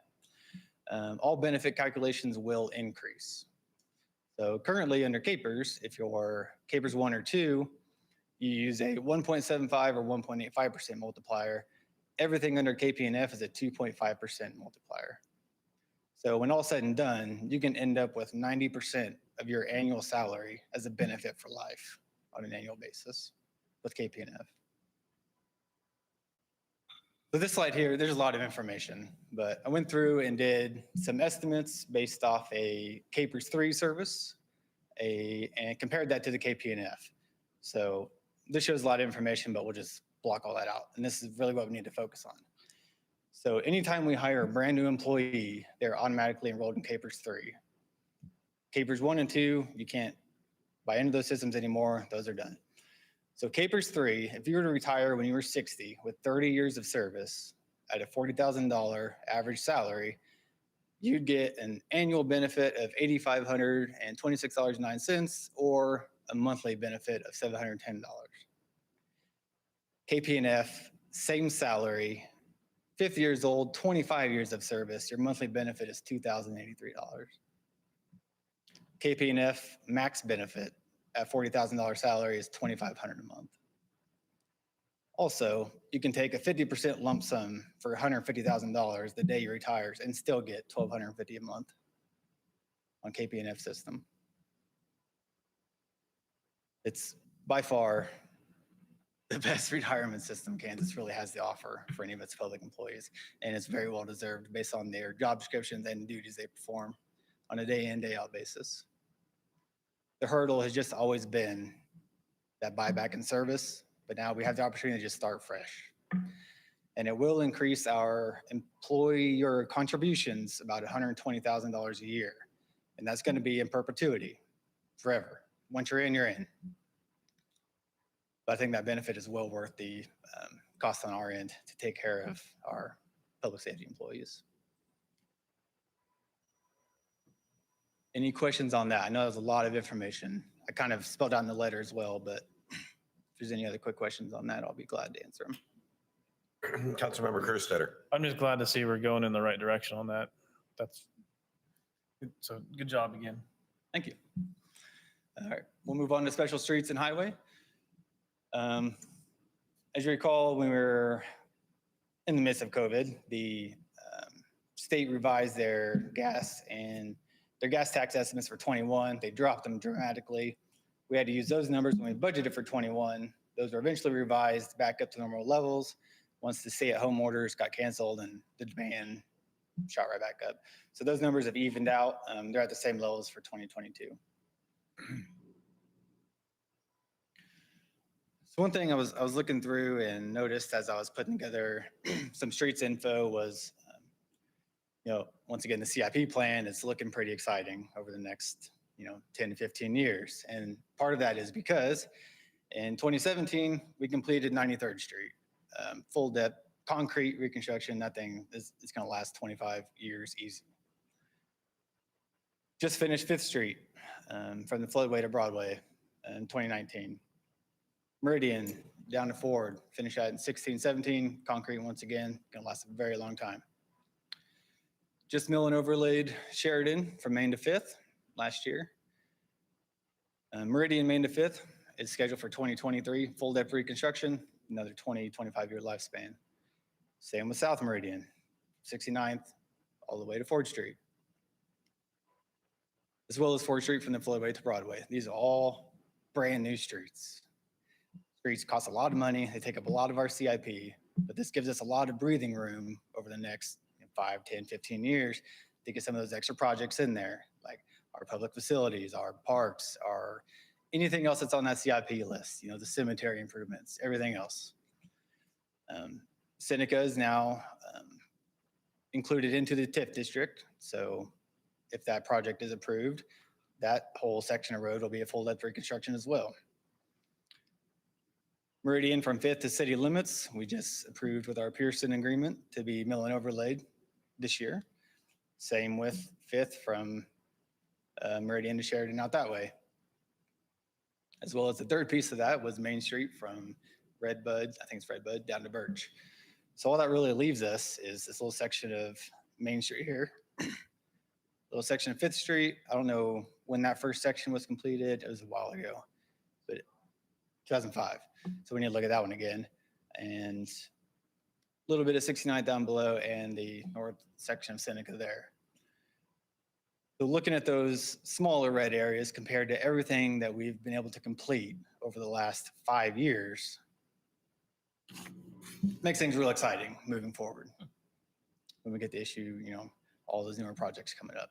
All benefit calculations will increase. So currently under CAPERS, if you're CAPERS 1 or 2, you use a 1.75 or 1.85% multiplier. Everything under KPNF is a 2.5% multiplier. So when all said and done, you can end up with 90% of your annual salary as a benefit for life on an annual basis with KPNF. So this slide here, there's a lot of information, but I went through and did some estimates based off a CAPERS 3 service and compared that to the KPNF. So this shows a lot of information, but we'll just block all that out. And this is really what we need to focus on. So anytime we hire a brand new employee, they're automatically enrolled in CAPERS 3. CAPERS 1 and 2, you can't buy into those systems anymore. Those are done. So CAPERS 3, if you were to retire when you were 60 with 30 years of service at a $40,000 average salary, you'd get an annual benefit of $8,526.09 or a monthly benefit of $710. KPNF same salary, 50 years old, 25 years of service, your monthly benefit is $2,083. KPNF max benefit at $40,000 salary is $2,500 a month. Also, you can take a 50% lump sum for $150,000 the day you retires and still get $1,250 a month on KPNF system. It's by far the best retirement system Kansas really has to offer for any of its public employees, and it's very well deserved based on their job descriptions and duties they perform on a day in, day out basis. The hurdle has just always been that buyback in service, but now we have the opportunity to just start fresh. And it will increase our employer contributions about $120,000 a year. And that's going to be in perpetuity, forever. Once you're in, you're in. But I think that benefit is well worth the cost on our end to take care of our public safety employees. Any questions on that? I know there's a lot of information. I kind of spelled out in the letter as well, but if there's any other quick questions on that, I'll be glad to answer them. Councilmember Kerstetter. I'm just glad to see we're going in the right direction on that. So good job again. Thank you. All right, we'll move on to special streets and highway. As you recall, when we were in the midst of COVID, the state revised their gas tax estimates for 21. They dropped them dramatically. We had to use those numbers when we budgeted for 21. Those were eventually revised back up to normal levels once the stay-at-home orders got canceled and the demand shot right back up. So those numbers have evened out. They're at the same levels for 2022. So one thing I was looking through and noticed as I was putting together some streets info was, once again, the CIP plan is looking pretty exciting over the next, 10 to 15 years. And part of that is because in 2017, we completed 93rd Street, full depth concrete reconstruction. That thing is going to last 25 years easy. Just finished 5th Street from the floodway to Broadway in 2019. Meridian down to Ford, finish that in 16, 17, concrete once again, gonna last a very long time. Just mill and overlaid Sheridan from Main to 5th last year. Meridian Main to 5th is scheduled for 2023, full depth reconstruction, another 20, 25-year lifespan. Same with South Meridian, 69th, all the way to Ford Street. As well as Ford Street from the floodway to Broadway. These are all brand new streets. Streets cost a lot of money. They take up a lot of our CIP, but this gives us a lot of breathing room over the next 5, 10, 15 years to get some of those extra projects in there, like our public facilities, our parks, our anything else that's on that CIP list, the cemetery improvements, everything else. Seneca is now included into the TIF district. So if that project is approved, that whole section of road will be a full depth reconstruction as well. Meridian from 5th to city limits, we just approved with our Pearson agreement to be mill and overlaid this year. Same with 5th from Meridian to Sheridan out that way. As well as the third piece of that was Main Street from Redbud, I think it's Redbud, down to Birch. So all that really leaves us is this little section of Main Street here. Little section of 5th Street. I don't know when that first section was completed. It was a while ago, but 2005. So we need to look at that one again. And a little bit of 69 down below and the north section of Seneca there. So looking at those smaller red areas compared to everything that we've been able to complete over the last 5 years, makes things real exciting moving forward. When we get to issue, all those newer projects coming up.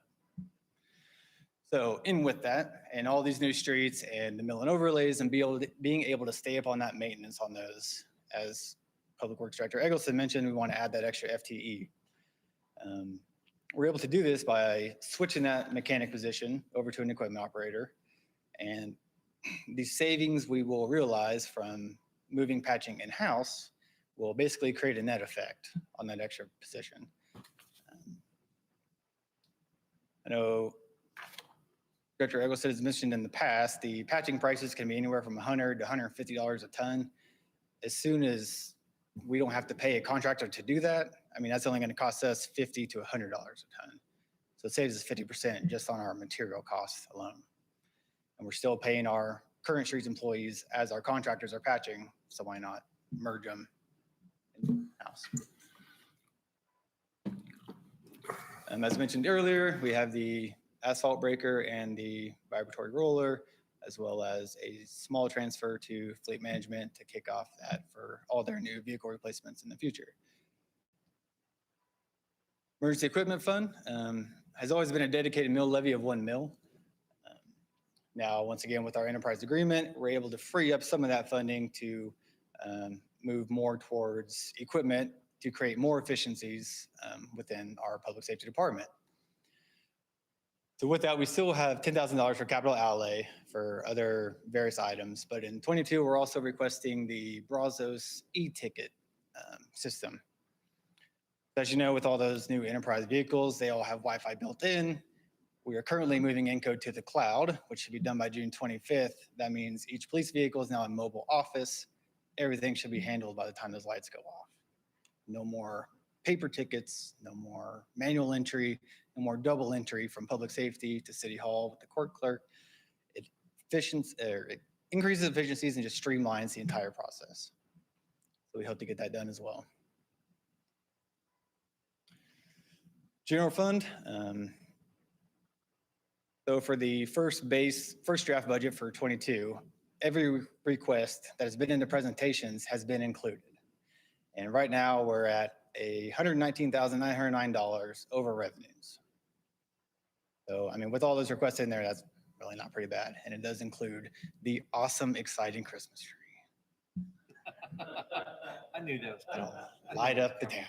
So in with that and all these new streets and the mill and overlays and being able to stay up on that maintenance on those, as Public Works Director Eggleston mentioned, we want to add that extra FTE. We're able to do this by switching that mechanic position over to an equipment operator. And these savings we will realize from moving patching in-house will basically create a net effect on that extra position. I know Director Eggleston has mentioned in the past, the patching prices can be anywhere from $100 to $150 a ton. As soon as we don't have to pay a contractor to do that. I mean, that's only going to cost us $50 to $100 a ton. So it saves us 50% just on our material costs alone. And we're still paying our current streets employees as our contractors are patching. So why not merge them in-house? As mentioned earlier, we have the asphalt breaker and the vibratory roller, as well as a small transfer to fleet management to kick off that for all their new vehicle replacements in the future. Emergency Equipment Fund has always been a dedicated mill levy of 1 mil. Now, once again, with our enterprise agreement, we're able to free up some of that funding to move more towards equipment to create more efficiencies within our public safety department. So with that, we still have $10,000 for capital outlay for other various items, but in 22, we're also requesting the Brazos e-ticket system. As you know, with all those new enterprise vehicles, they all have Wi-Fi built in. We are currently moving Encode to the cloud, which should be done by June 25th. That means each police vehicle is now a mobile office. Everything should be handled by the time those lights go off. No more paper tickets, no more manual entry, no more double entry from public safety to city hall with the court clerk. It increases efficiencies and just streamlines the entire process. So we hope to get that done as well. General fund. So for the first draft budget for 22, every request that has been in the presentations has been included. And right now we're at $119,909 over revenues. So, I mean, with all those requests in there, that's really not pretty bad. And it does include the awesome, exciting Christmas tree. I knew that was That'll light up the town.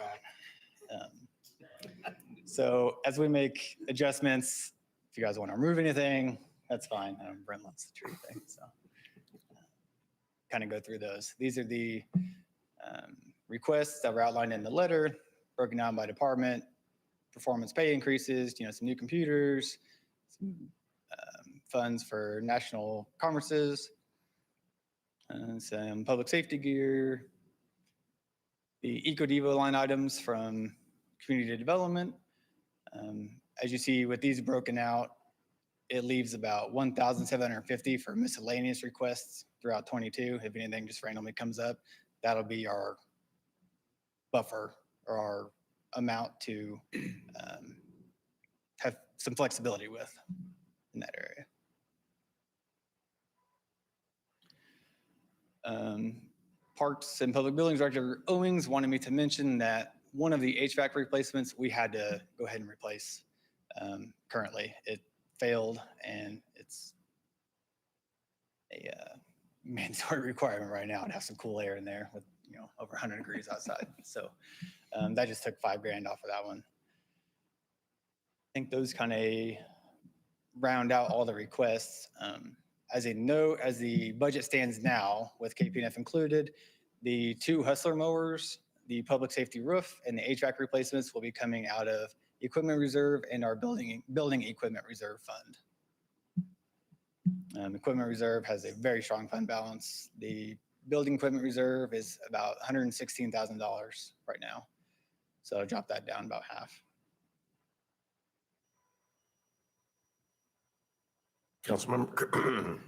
So as we make adjustments, if you guys want to remove anything, that's fine. Brent loves the tree thing, so kind of go through those. These are the requests that were outlined in the letter, broken down by department, performance pay increases, some new computers, some funds for national conferences, and some public safety gear, the EcoDevo line items from community development. As you see with these broken out, it leaves about $1,750 for miscellaneous requests throughout 22. If anything just randomly comes up, that'll be our buffer or our amount to have some flexibility with in that area. Parks and Public Buildings Director Owings wanted me to mention that one of the HVAC replacements we had to go ahead and replace currently. It failed and it's a mandatory requirement right now to have some cool air in there with over 100 degrees outside. So that just took $5,000 off of that one. I think those kind of round out all the requests. As a note, as the budget stands now with KPNF included, the 2 Hustler mowers, the public safety roof, and the HVAC replacements will be coming out of equipment reserve and our building equipment reserve fund. Equipment reserve has a very strong fund balance. The building equipment reserve is about $116,000 right now. So I'll drop that down about half. Councilmember,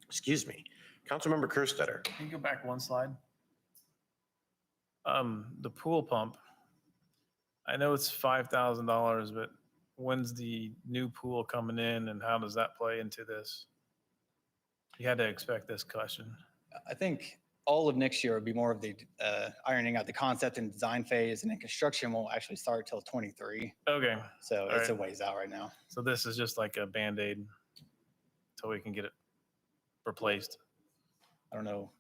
excuse me, Councilmember Kerstetter. Can you go back one slide? The pool pump, I know it's $5,000, but when's the new pool coming in and how does that play into this? You had to expect this question. I think all of next year will be more of the ironing out the concept and design phase, and then construction won't actually start till 23. Okay. So All it's a right. ways out right now. So this is just like a Band-Aid till we can get it replaced. I don't know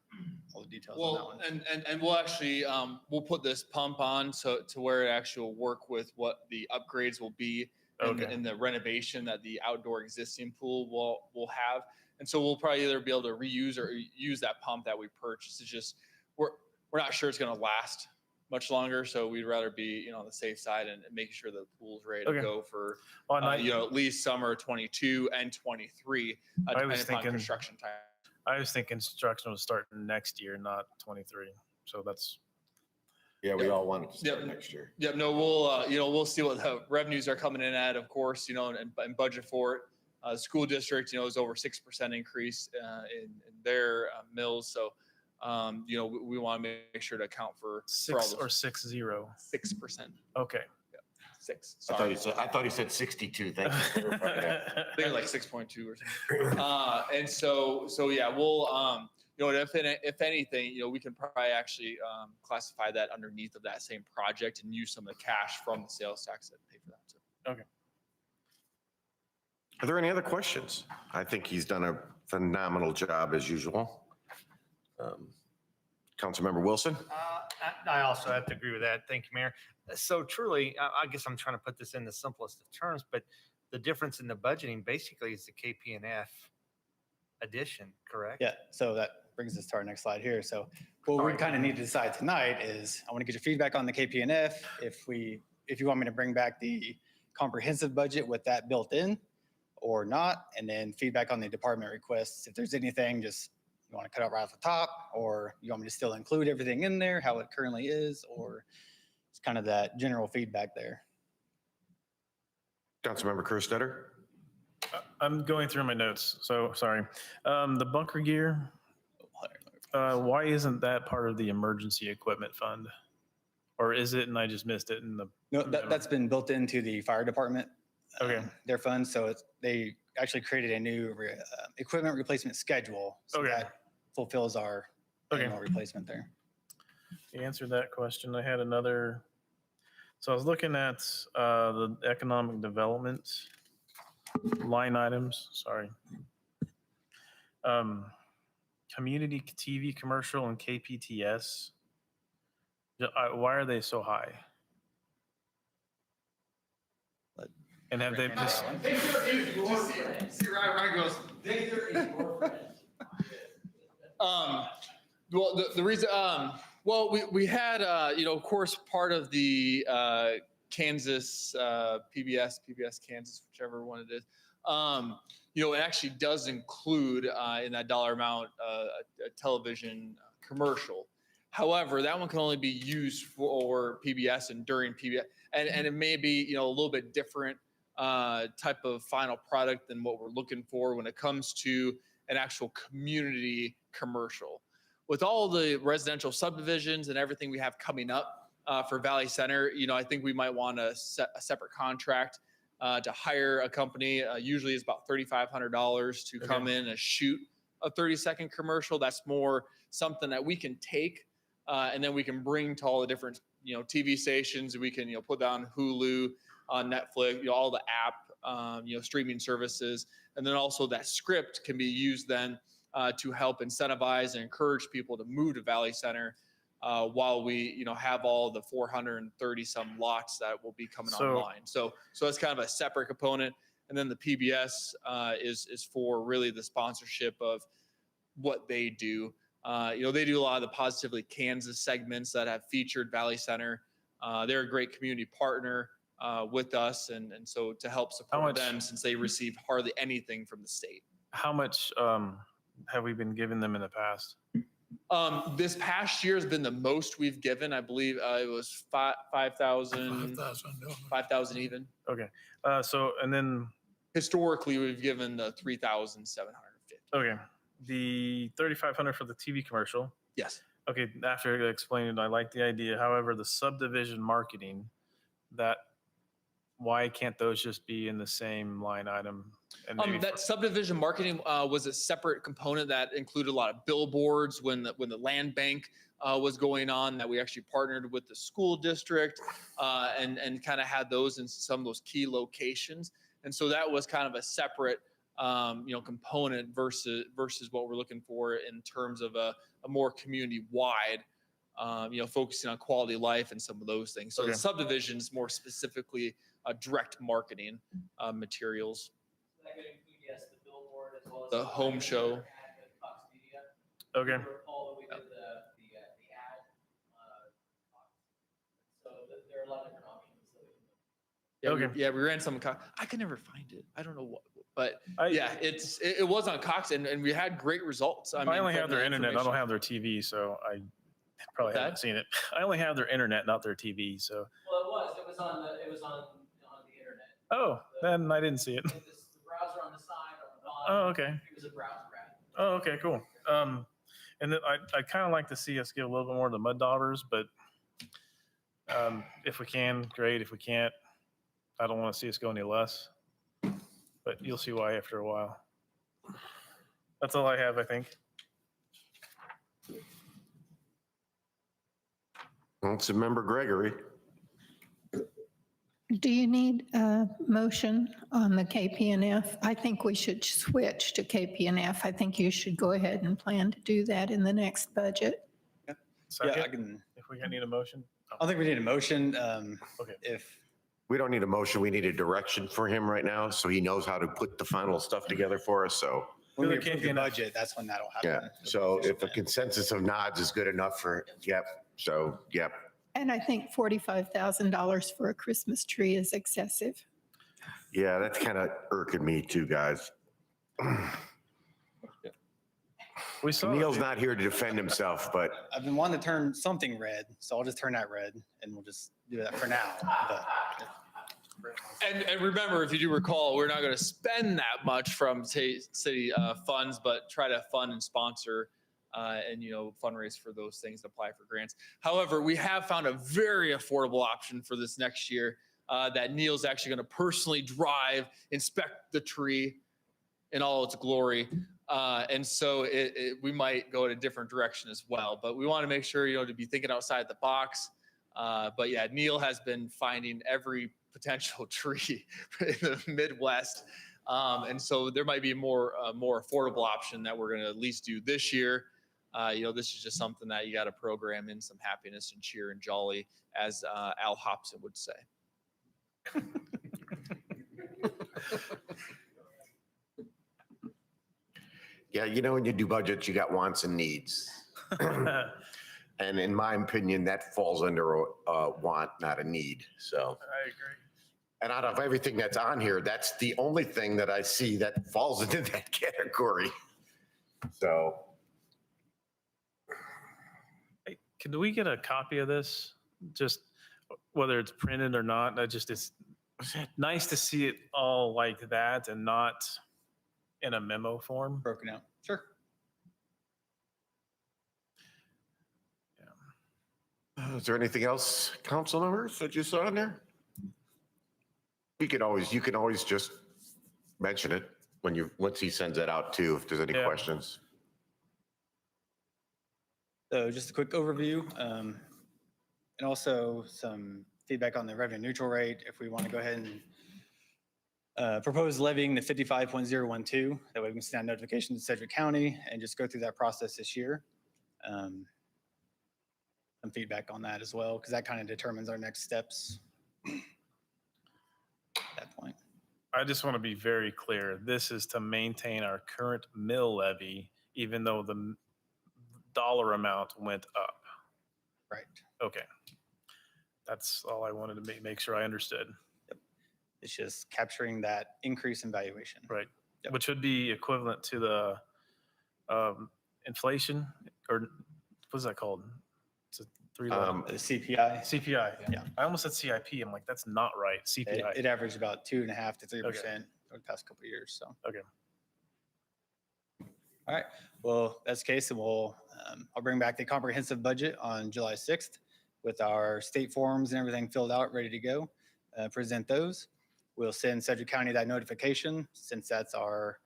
all the details on that Well, one. and we'll actually, we'll put this pump on so to where it actually will work with what the upgrades will be Okay. in the renovation that the outdoor existing pool will have. And so we'll probably either be able to reuse or use that pump that we purchased. It's just, we're not sure it's going to last much longer. So we'd rather be, on the safe side and making sure the pool's ready to Okay. go for, Well, and at least summer 22 and 23, I was depending upon thinking- construction time. I was thinking construction was starting next year, not 23. So that's, Yeah, we all want it to Yep. start next year. Yep, no, we'll see what the revenues are coming in at, of course, and budget for it. School district, is over 6% increase in their mills. So, we want to make sure to account for all 6 or those 60. 6%. Okay. 6. I thought he said 62. Thank you. for clarifying that. I think it's like 6.2 or something. And so yeah, we'll, if anything, we can probably actually classify that underneath of that same project and use some of the cash from the sales tax that pay for that too. Okay. Are there any other questions? I think he's done a phenomenal job as usual. Councilmember Wilson? I also have to agree with that. Thank you, Mayor. So truly, I guess I'm trying to put this in the simplest of terms, but the difference in the budgeting basically is the KPNF addition, correct? Yeah, so that brings us to our next slide here. So what we kind of need to decide tonight is, I want to get your feedback on the KPNF. If you want me to bring back the comprehensive budget with that built in or not, and then feedback on the department requests. If there's anything, just you want to cut out right off the top, or you want me to still include everything in there, how it currently is, or it's kind of that general feedback there. Councilmember Kerstetter? I'm going through my notes, so sorry. The bunker gear, why isn't that part of the emergency equipment fund? Or is it and I just missed it in the? No, that's been built into the fire department. Okay. Their funds, so they actually created a new equipment replacement schedule. So Okay. that fulfills our Okay. annual replacement there. You answered that question. I had another. So I was looking at the economic development line items, sorry. Community TV commercial and KPTS. Why are they so high? And have they just, Well, the reason, we had, of course, part of the Kansas, PBS Kansas, whichever one it is. It actually does include in that dollar amount a television commercial. However, that one can only be used for PBS and during PBS, and it may be a little bit different type of final product than what we're looking for when it comes to an actual community commercial. With all the residential subdivisions and everything we have coming up for Valley Center, I think we might want to set a separate contract to hire a company. Usually it's about $3,500 to come in and shoot a 30-second commercial. That's more something that we can take and then we can bring to all the different TV stations. We can put down Hulu, on Netflix, all the app, streaming services, and then also that script can be used then to help incentivize and encourage people to move to Valley Center while we, have all the 430 some lots that will be coming online. So that's kind of a separate component. And then the PBS is for really the sponsorship of what they do. They do a lot of the Positively Kansas segments that have featured Valley Center. They're a great community partner with us. And so to help support them, since they receive hardly anything from the state. how much have we been giving them in the past? This past year has been the most we've given. I believe it was 5,000 even. Okay. And then Historically, we've given the 3,750. okay, the 3,500 for the TV commercial. Yes. Okay, after explaining, I like the idea. However, the subdivision marketing, why can't those just be in the same line item? And maybe That subdivision marketing was a separate component that included a lot of billboards when the land bank was going on, that we actually partnered with the school district and kind of had those in some of those key locations. And so that was kind of a separate component versus what we're looking for in terms of a more community-wide, focusing on quality of life and some of those things. So Okay. the subdivisions more specifically direct marketing materials. That could include, yes, the billboard as well as The home show. ad with Cox Media. Okay. Recall that we did the ad. So there are a lot of different options that we can. Yeah, we ran some. I could never find it. I don't know what, but it was on Cox, and we had great results. I mean, only from have the their internet. I don't information. have their TV, so I Probably That- haven't seen it. I only have their internet, not their TV, so. Well, it was on the internet. Oh, then I didn't see it. The browser on the side or the Oh, bottom. okay. It was a browser ad. Oh, okay, cool. And then I'd kind of like to see us give a little bit more to the mud daubers, but if we can, great. If we can't, I don't want to see us go any less. But you'll see why after a while. That's all I have, I think. Councilmember Gregory. Do you need a motion on the KPNF? I think we should switch to KPNF. I think you should go ahead and plan to do that in the next budget. Yeah, Second, I can, if we need a motion. I don't think we need a motion. Okay. If, We don't need a motion. We need a direction for him right now, so he knows how to put the final stuff together for us, so. when we Do the approve the KPNF. budget, that's when that'll happen. Yeah, so if a consensus of nods is good enough for, yep, so, yep. And I think $45,000 for a Christmas tree is excessive. Yeah, that's kind of irking me too, guys. We saw. Neil's not here to defend himself, but I've been wanting to turn something red, so I'll just turn that red and we'll just do that for now. But And remember, if you do recall, we're not going to spend that much from city funds, but try to fund and sponsor and, fundraise for those things, apply for grants. However, we have found a very affordable option for this next year that Neil's actually going to personally drive, inspect the tree in all its glory. And so we might go in a different direction as well, but we want to make sure, to be thinking outside the box. But yeah, Neil has been finding every potential tree in the Midwest. And so there might be a more affordable option that we're going to at least do this year. This is just something that you got to program in some happiness and cheer and jolly, as Al Hobson would say. yeah, when you do budgets, you got wants and needs. And in my opinion, that falls under a want, not a need, so. I agree. And out of everything that's on here, that's the only thing that I see that falls into that category. So, Hey, can we get a copy of this? Just whether it's printed or not, it's nice to see it all like that and not in a memo form. broken out. Sure. is there anything else, council members, that you saw in there? You can always just mention it once he sends it out too, if there's any Yeah. questions. So just a quick overview, and also some feedback on the revenue neutral rate. If we want to go ahead and propose levying the 55.012, that way we can send out notification to Sedgwick County and just go through that process this year. Some feedback on that as well, because that kind of determines our next steps at that point. I just want to be very clear. This is to maintain our current mill levy, even though the dollar amount went up. Right. Okay. That's all I wanted to make sure I understood. It's just capturing that increase in valuation. Right. Yep. Which would be equivalent to the inflation, or what's that called? It's a three-letter. The CPI, CPI. Yeah. I almost said CIP. I'm like, that's not right. it CPI. averaged about 2.5 to 3% over the past couple of years, so. Okay. All right, well, that's the case, and I'll bring back the comprehensive budget on July 6th with our state forms and everything filled out, ready to go. Present those. We'll send Sedgwick County that notification, since that's our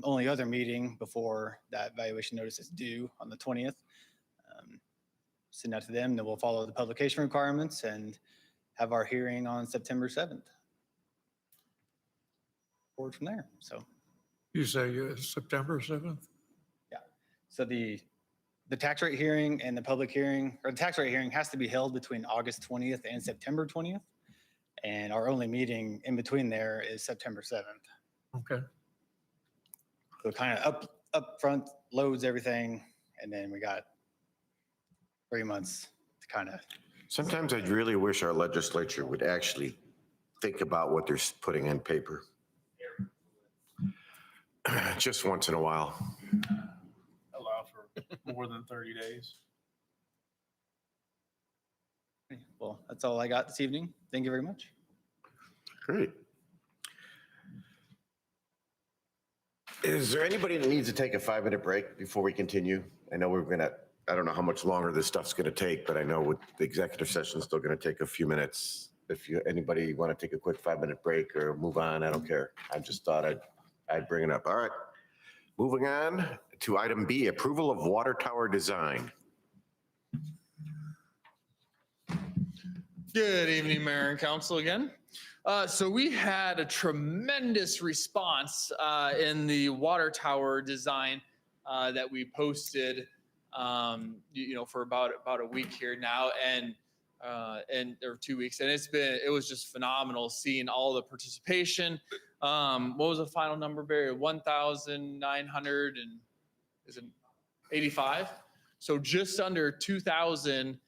only other meeting before that valuation notice is due on the 20th. Send that to them, then we'll follow the publication requirements and have our hearing on September 7th. Forward from there, so. You say September 7th? So the tax rate hearing and the public hearing, or the tax rate hearing has to be held between August 20th and September 20th. And our only meeting in between there is September 7th. Okay. So kind of up front loads everything, and then we got 3 months to kind of. Sometimes I really wish our legislature would actually think about what they're putting in paper. Just once in a while. Allow for more than 30 days. Well, that's all I got this evening. Thank you very much. Great. Is there anybody that needs to take a 5-minute break before we continue? I know I don't know how much longer this stuff's gonna take, but I know with the executive session is still gonna take a few minutes. If anybody want to take a quick 5-minute break or move on, I don't care. I just thought I'd bring it up. All right. Moving on to item B, approval of water tower design. Good evening, Mayor and Council again. So we had a tremendous response in the water tower design that we posted, for about a week here now, and or 2 weeks, and it was just phenomenal seeing all the participation. What was the final number, Barry? 1,985. So just under 2,000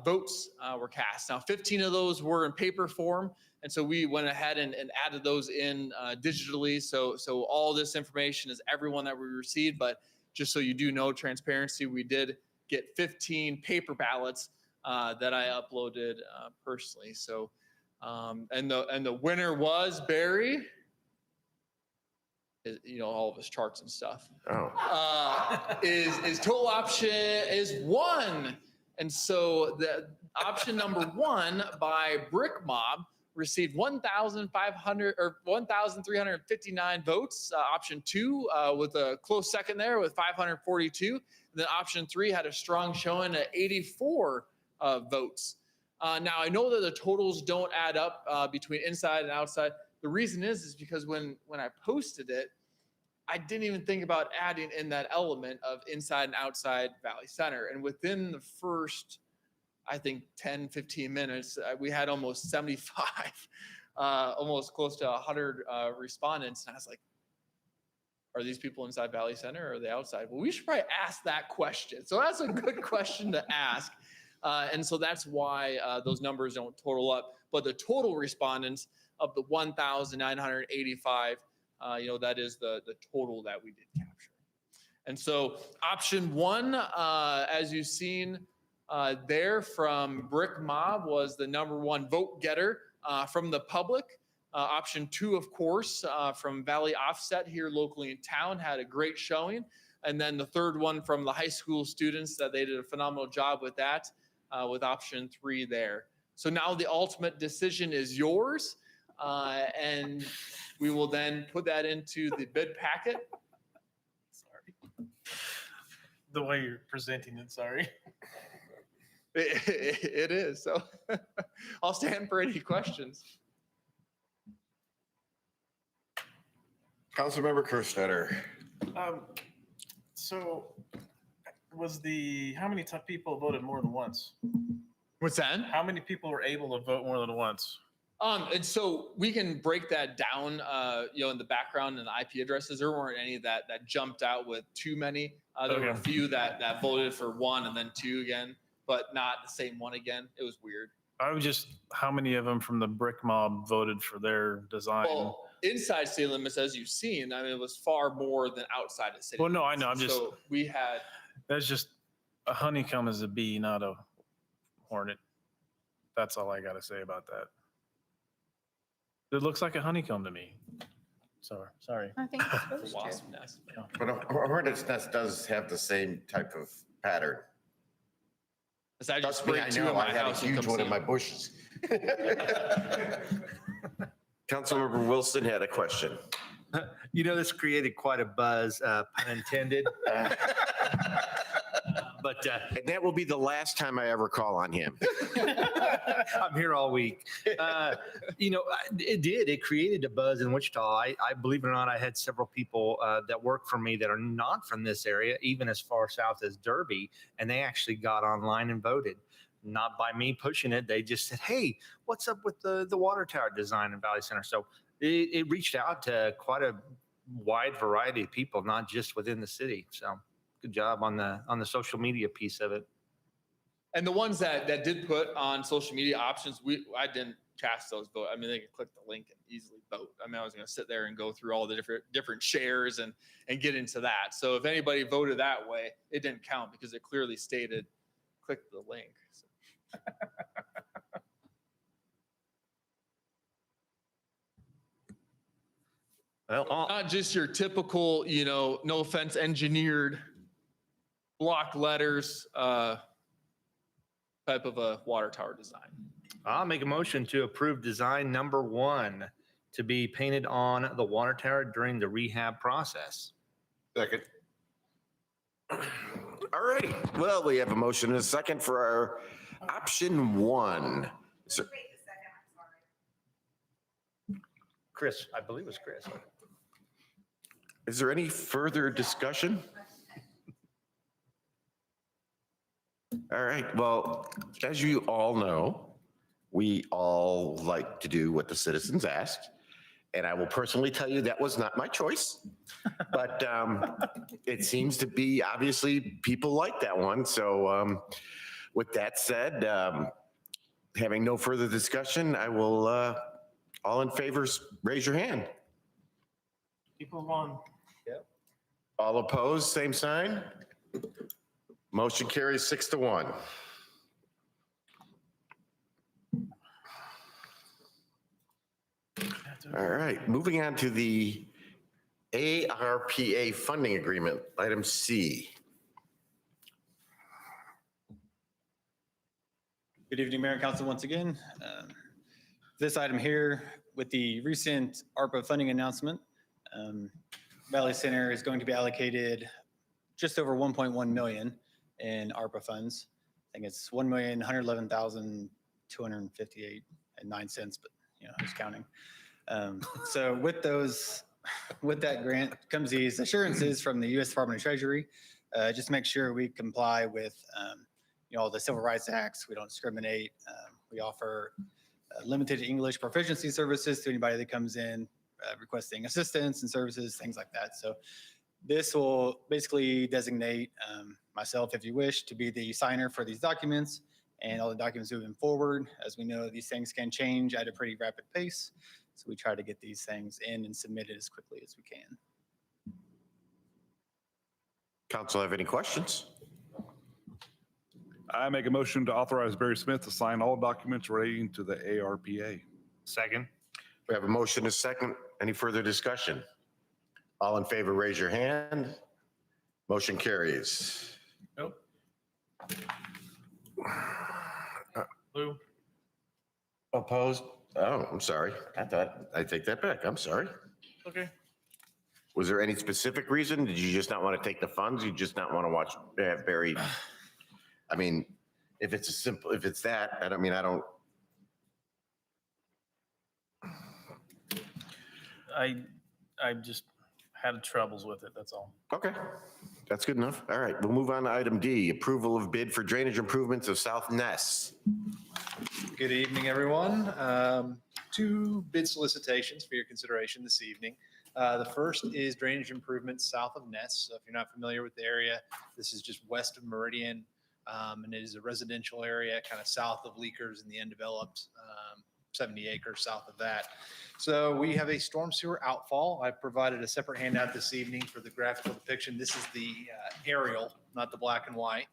votes were cast. Now, 15 of those were in paper form, and so we went ahead and added those in digitally. So all this information is everyone that we received, but just so you do know, transparency, we did get 15 paper ballots that I uploaded personally. So, and the winner was Barry. All of his charts and stuff. Oh. Is total option is 1. And so the option number 1 by Brick Mob received 1,359 votes. Option 2 with a close second there with 542. And then option 3 had a strong showing at 84 votes. Now I know that the totals don't add up between inside and outside. The reason is because when I posted it, I didn't even think about adding in that element of inside and outside Valley Center. And within the first, I think 10, 15 minutes, we had almost 75, almost close to 100 respondents. And I was like, are these people inside Valley Center or are they outside? Well, we should probably ask that question. So that's a good question to ask. And so that's why those numbers don't total up. But the total respondents of the 1,985, that is the total that we did capture. And so option 1, as you've seen there from Brick Mob, was the number 1 vote getter from the public. Option 2, of course, from Valley Offset here locally in town, had a great showing. And then the third one from the high school students, that they did a phenomenal job with that, with option 3 there. So now the ultimate decision is yours. And we will then put that into the bid packet. Sorry. The way you're presenting it, sorry. It is. So I'll stand for any questions. Councilmember Kerstetter. So how many people voted more than once? What's that? How many people were able to vote more than once? And so we can break that down, in the background and the IP addresses. There weren't any that jumped out with too many. There were a few that voted for 1 and then 2 again, but not the same one again. It was weird. How many of them from the Brick Mob voted for their design? Well, inside city limits, as you've seen, it was far more than outside of city limits. Well, no, I know. So we had. That's just a honeycomb is a bee, not a hornet. That's all I got to say about that. It looks like a honeycomb to me. Sorry. I think it's supposed to. Wasp nest. But a hornet's nest does have the same type of pattern. I just Trust me, sprayed I 2 know. in my I had a house. and huge come one see in my them. bushes. Councilmember Wilson had a question. This created quite a buzz, pun intended. But And that will be the last time I ever call on him. I'm here all week. It created a buzz in Wichita. I believe it or not, I had several people that work for me that are not from this area, even as far south as Derby, and they actually got online and voted. Not by me pushing it. They just said, hey, what's up with the water tower design in Valley Center? So it reached out to quite a wide variety of people, not just within the city. So good job on the social media piece of it. And the ones that did put on social media options, I didn't cast those votes. They could click the link and easily vote. I was going to sit there and go through all the different shares and get into that. So if anybody voted that way, it didn't count because it clearly stated, click the link. So. Well, Not just your typical, no offense, engineered block letters type of a water tower design. I'll make a motion to approve design number 1 to be painted on the water tower during the rehab process. Second. all righty. Well, we have a motion and a second for our option 1. Is there- Chris, I believe it was Chris. Is there any further discussion? All right, well, as you all know, we all like to do what the citizens asked. And I will personally tell you that was not my choice. But it seems to be, obviously, people like that one. So with that said, having no further discussion, I will, all in favor, raise your hand. People want. All opposed, same sign. Motion carries 6-1. All right, moving on to the ARPA funding agreement, item C. Good evening, Mayor and Council, once again. This item here, with the recent ARPA funding announcement, Valley Center is going to be allocated just over 1.1 million in ARPA funds. I think it's 1,111,258.09, but who's counting? So with that grant comes these assurances from the U.S. Department of Treasury. Just make sure we comply with all the Civil Rights Acts. We don't discriminate. We offer limited English proficiency services to anybody that comes in requesting assistance and services, things like that. So this will basically designate myself, if you wish, to be the signer for these documents and all the documents moving forward. As we know, these things can change at a pretty rapid pace. So we try to get these things in and submitted as quickly as we can. Council have any questions? I make a motion to authorize Barry Smith to sign all documents relating to the ARPA. Second. We have a motion, a second. Any further discussion? All in favor, raise your hand. Motion carries. Nope. Blue. Opposed? Oh, I'm sorry. I take that back. I'm sorry. Okay. Was there any specific reason? Did you just not want to take the funds? You just not want to watch Barry? I mean, if it's that, I don't. I just had troubles with it, that's all. Okay, that's good enough. All right, we'll move on to item D, approval of bid for drainage improvements of South Ness. Good evening, everyone. 2 bid solicitations for your consideration this evening. The first is drainage improvements south of Ness. So if you're not familiar with the area, this is just west of Meridian, and it is a residential area kind of south of Leakers and the undeveloped 70 acres south of that. So we have a storm sewer outfall. I provided a separate handout this evening for the graphical depiction. This is the aerial, not the black and white.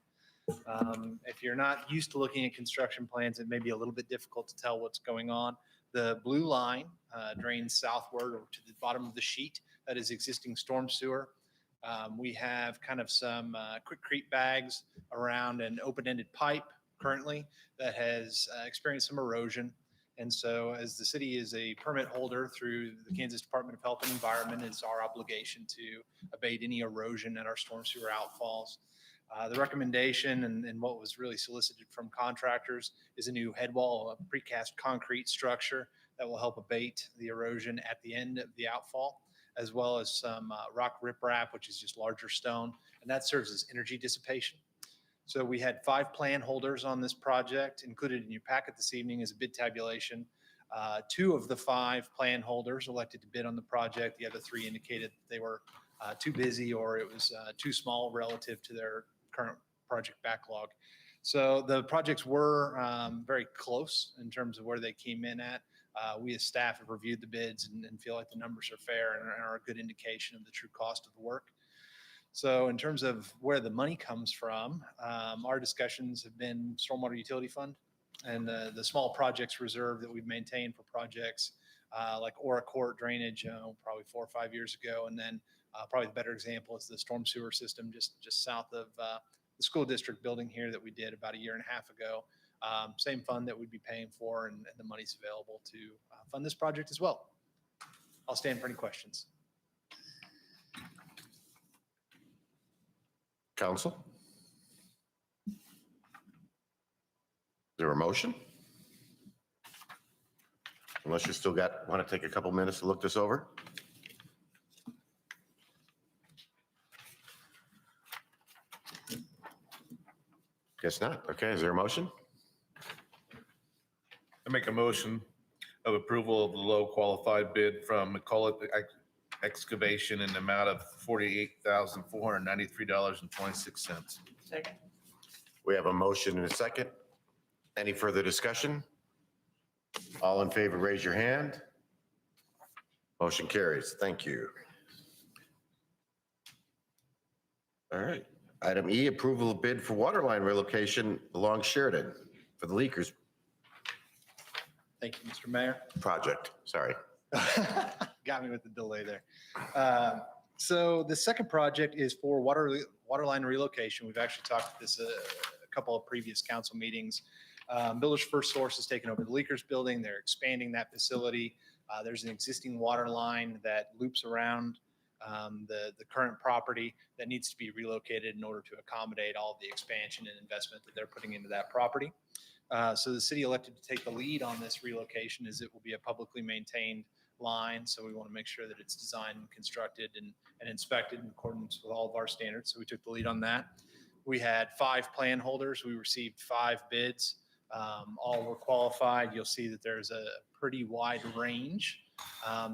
If you're not used to looking at construction plans, it may be a little bit difficult to tell what's going on. The blue line drains southward or to the bottom of the sheet. That is existing storm sewer. We have kind of some quickcrete bags around an open-ended pipe currently that has experienced some erosion. And so as the city is a permit holder through the Kansas Department of Health and Environment, it's our obligation to abate any erosion at our storm sewer outfalls. The recommendation and what was really solicited from contractors is a new head wall, a precast concrete structure that will help abate the erosion at the end of the outfall, as well as some rock riprap, which is just larger stone, and that serves as energy dissipation. So we had 5 plan holders on this project. Included in your packet this evening is a bid tabulation. 2 of the 5 plan holders elected to bid on the project. The other 3 indicated they were too busy or it was too small relative to their current project backlog. So the projects were very close in terms of where they came in at. We as staff have reviewed the bids and feel like the numbers are fair and are a good indication of the true cost of the work. So in terms of where the money comes from, our discussions have been Stormwater Utility Fund and the small projects reserve that we've maintained for projects like Aura Court drainage, probably 4 or 5 years ago. And then probably the better example is the storm sewer system just south of the school district building here that we did about 1.5 years ago. Same fund that we'd be paying for, and the money's available to fund this project as well. I'll stand for any questions. Council? Is there a motion? Unless you still want to take a couple minutes to look this over? Guess not. Okay, is there a motion? I make a motion of approval of the low qualified bid from McCullough Excavation in the amount of $48,493.26. Second. We have a motion and a second. Any further discussion? All in favor, raise your hand. Motion carries. Thank you. All right. Item E, approval of bid for water line relocation along Sheridan for the leakers Thank you, Mr. Mayor. project. Sorry. Got me with the delay there. So the second project is for water line relocation. We've actually talked about this a couple of previous council meetings. Builders First Source has taken over the Leakers building. They're expanding that facility. There's an existing water line that loops around the current property that needs to be relocated in order to accommodate all of the expansion and investment that they're putting into that property. So the city elected to take the lead on this relocation as it will be a publicly maintained line. So we want to make sure that it's designed and constructed and inspected in accordance with all of our standards. So we took the lead on that. We had 5 plan holders. We received 5 bids. All were qualified. You'll see that there's a pretty wide range.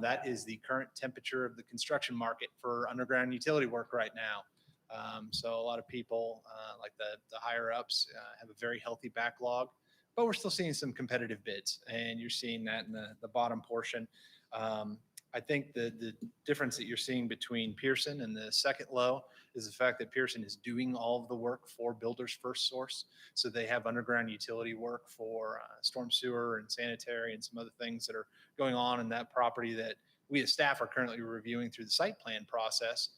That is the current temperature of the construction market for underground utility work right now. So a lot of people, like the higher ups, have a very healthy backlog, but we're still seeing some competitive bids, and you're seeing that in the bottom portion. I think the difference that you're seeing between Pearson and the second low is the fact that Pearson is doing all of the work for Builders First Source. So they have underground utility work for storm sewer and sanitary and some other things that are going on in that property that we as staff are currently reviewing through the site plan process.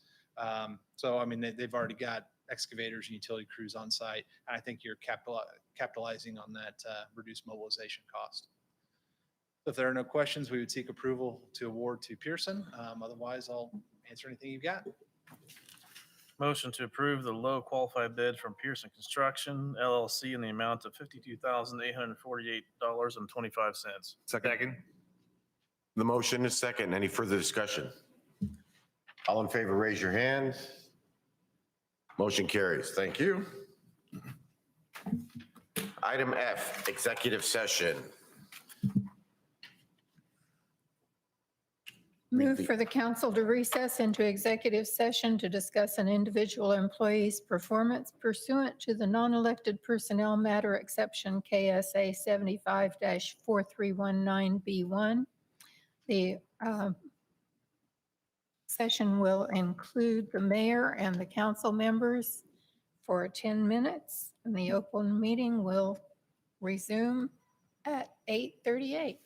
So, I mean, they've already got excavators and utility crews on site. And I think you're capitalizing on that reduced mobilization cost. So if there are no questions, we would seek approval to award to Pearson. Otherwise, I'll answer anything you've got. Motion to approve the low qualified bid from Pearson Construction LLC in the amount of $52,848.25. Second. The motion is second. Any further discussion? All in favor, raise your hand. Motion carries. Thank you. Item F, executive session. Move for the council to recess into executive session to discuss an individual employee's performance pursuant to the non-elected personnel matter exception KSA 75-4319B1. The session will include the mayor and the council members for 10 minutes, and the open meeting will resume at 8:38.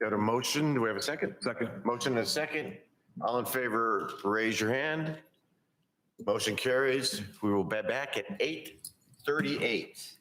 Got a motion? Do we have a second? Second. Motion and a second. All in favor, raise your hand. Motion carries. We will be back at 8:38.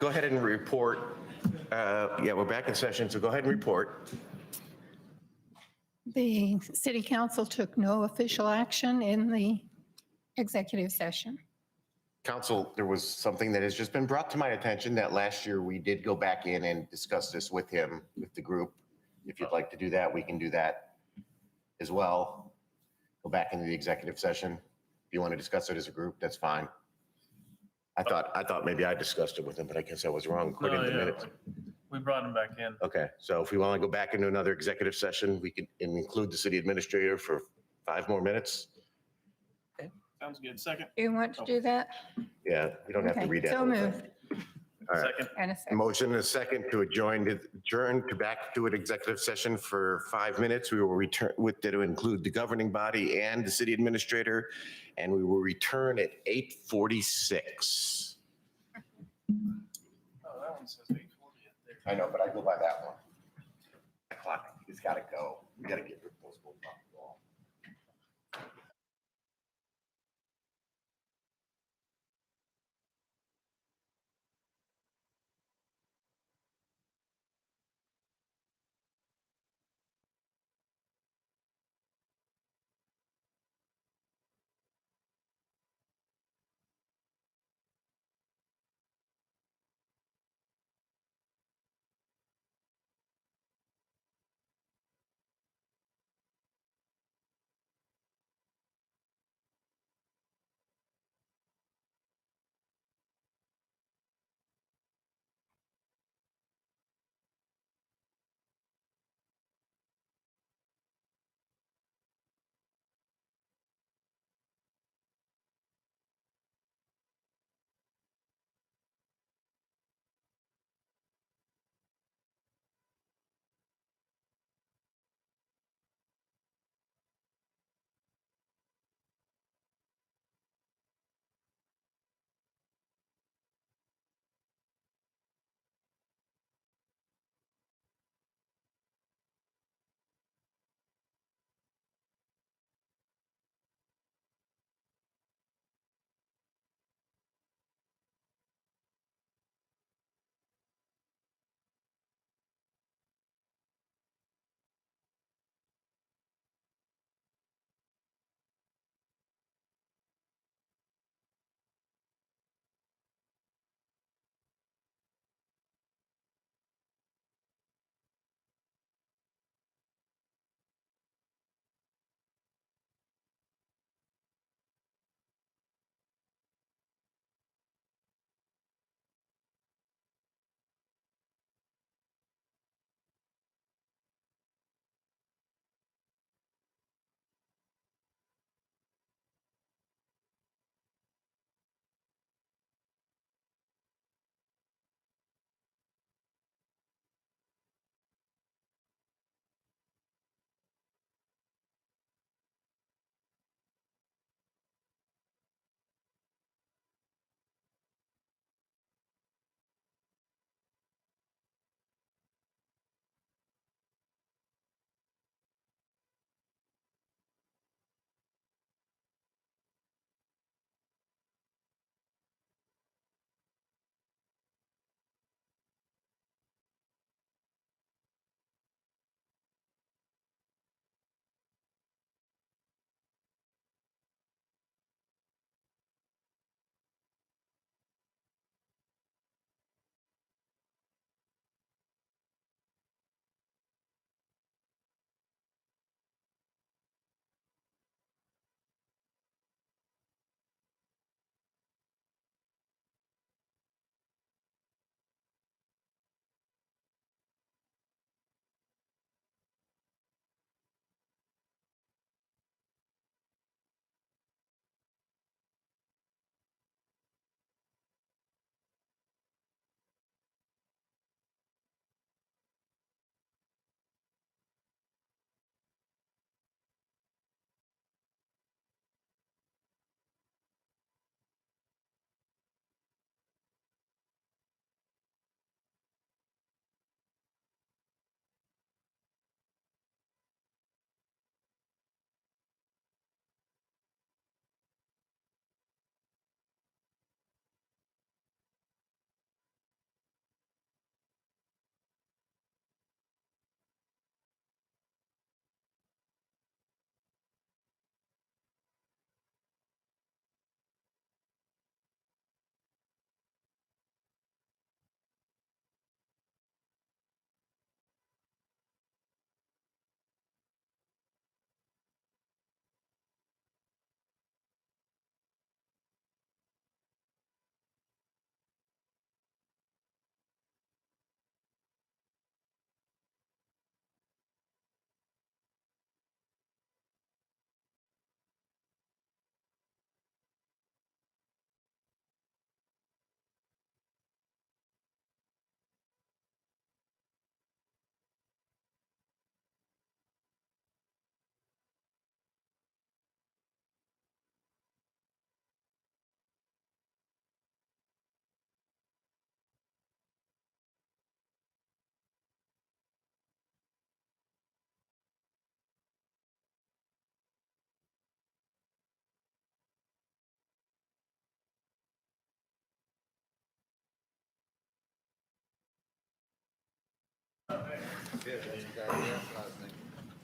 go ahead and report. Yeah, we're back in session, so go ahead and report. The city council took no official action in the executive session. Council, there was something that has just been brought to my attention that last year we did go back in and discuss this with him, with the group. If you'd like to do that, we can do that as well. Go back into the executive session. If you want to discuss it as a group, that's fine. I thought maybe I discussed it with him, but I guess I was wrong. According to the minutes. We brought him back in. Okay, so if we want to go back into another executive session, we could include the city administrator for 5 more minutes. Sounds good. Second. Do you want to do that? Yeah, we don't have to Okay, read that. so whole thing. moved. All right. Second. And a second. Motion and a second to adjourn to back to an executive session for 5 minutes. We will return with to include the governing body and the city administrator, and we will return at 8:46. Oh, that one says 8:40 up there. I know, but I go by that one. The clock, it's got to go. We got to get rid of those old clocks.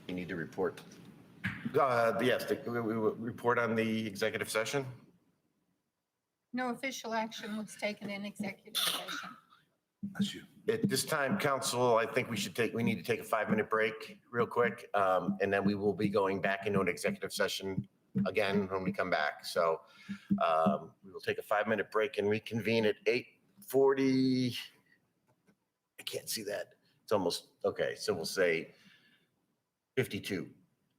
You need to report. Yes, we report on the executive session. No official action was taken in executive session. That's you. At this time, council, I think we need to take a 5-minute break real quick. And then we will be going back into an executive session again when we come back. So we will take a 5-minute break and reconvene at 8:40. I can't see that. It's almost, okay. So we'll say 52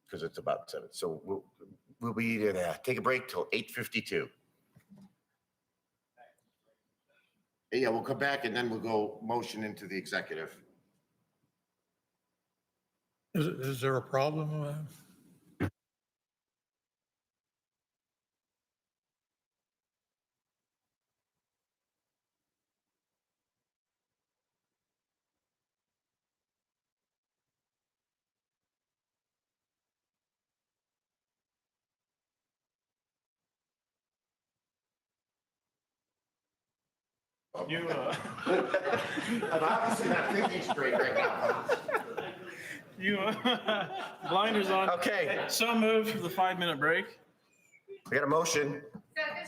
because it's about 7. So we'll be take a break till 8:52. Yeah, we'll come back and then we'll go motion into the executive. Is there a problem? I'm obviously not thinking straight right now. Blinders on. Okay, So moved for the 5-minute break. we got a motion.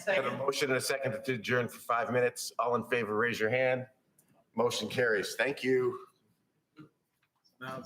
Got a motion and a second to adjourn for 5 minutes. All in favor, raise your hand. Motion carries. Thank you. Now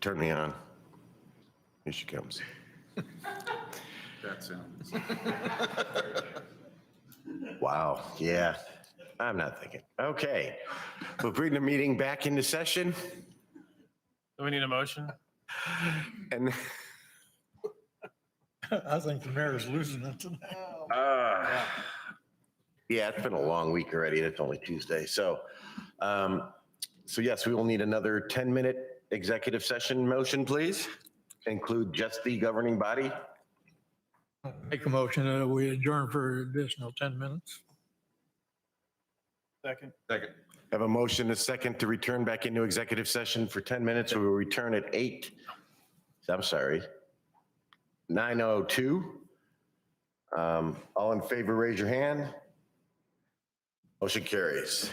Turn me on. Here she comes. That sounds. Wow, yeah, I'm not thinking. Okay, we'll bring the meeting back into session. Do we need a motion? And I think the mayor's losing it tonight. yeah, it's been a long week already. It's only Tuesday. So yes, we will need another 10-minute executive session motion, please. Include just the governing body. Make a motion that we adjourn for additional 10 minutes. Second. Second. Have a motion, a second, to return back into executive session for 10 minutes. We will return at 9:02. All in favor, raise your hand. Motion carries.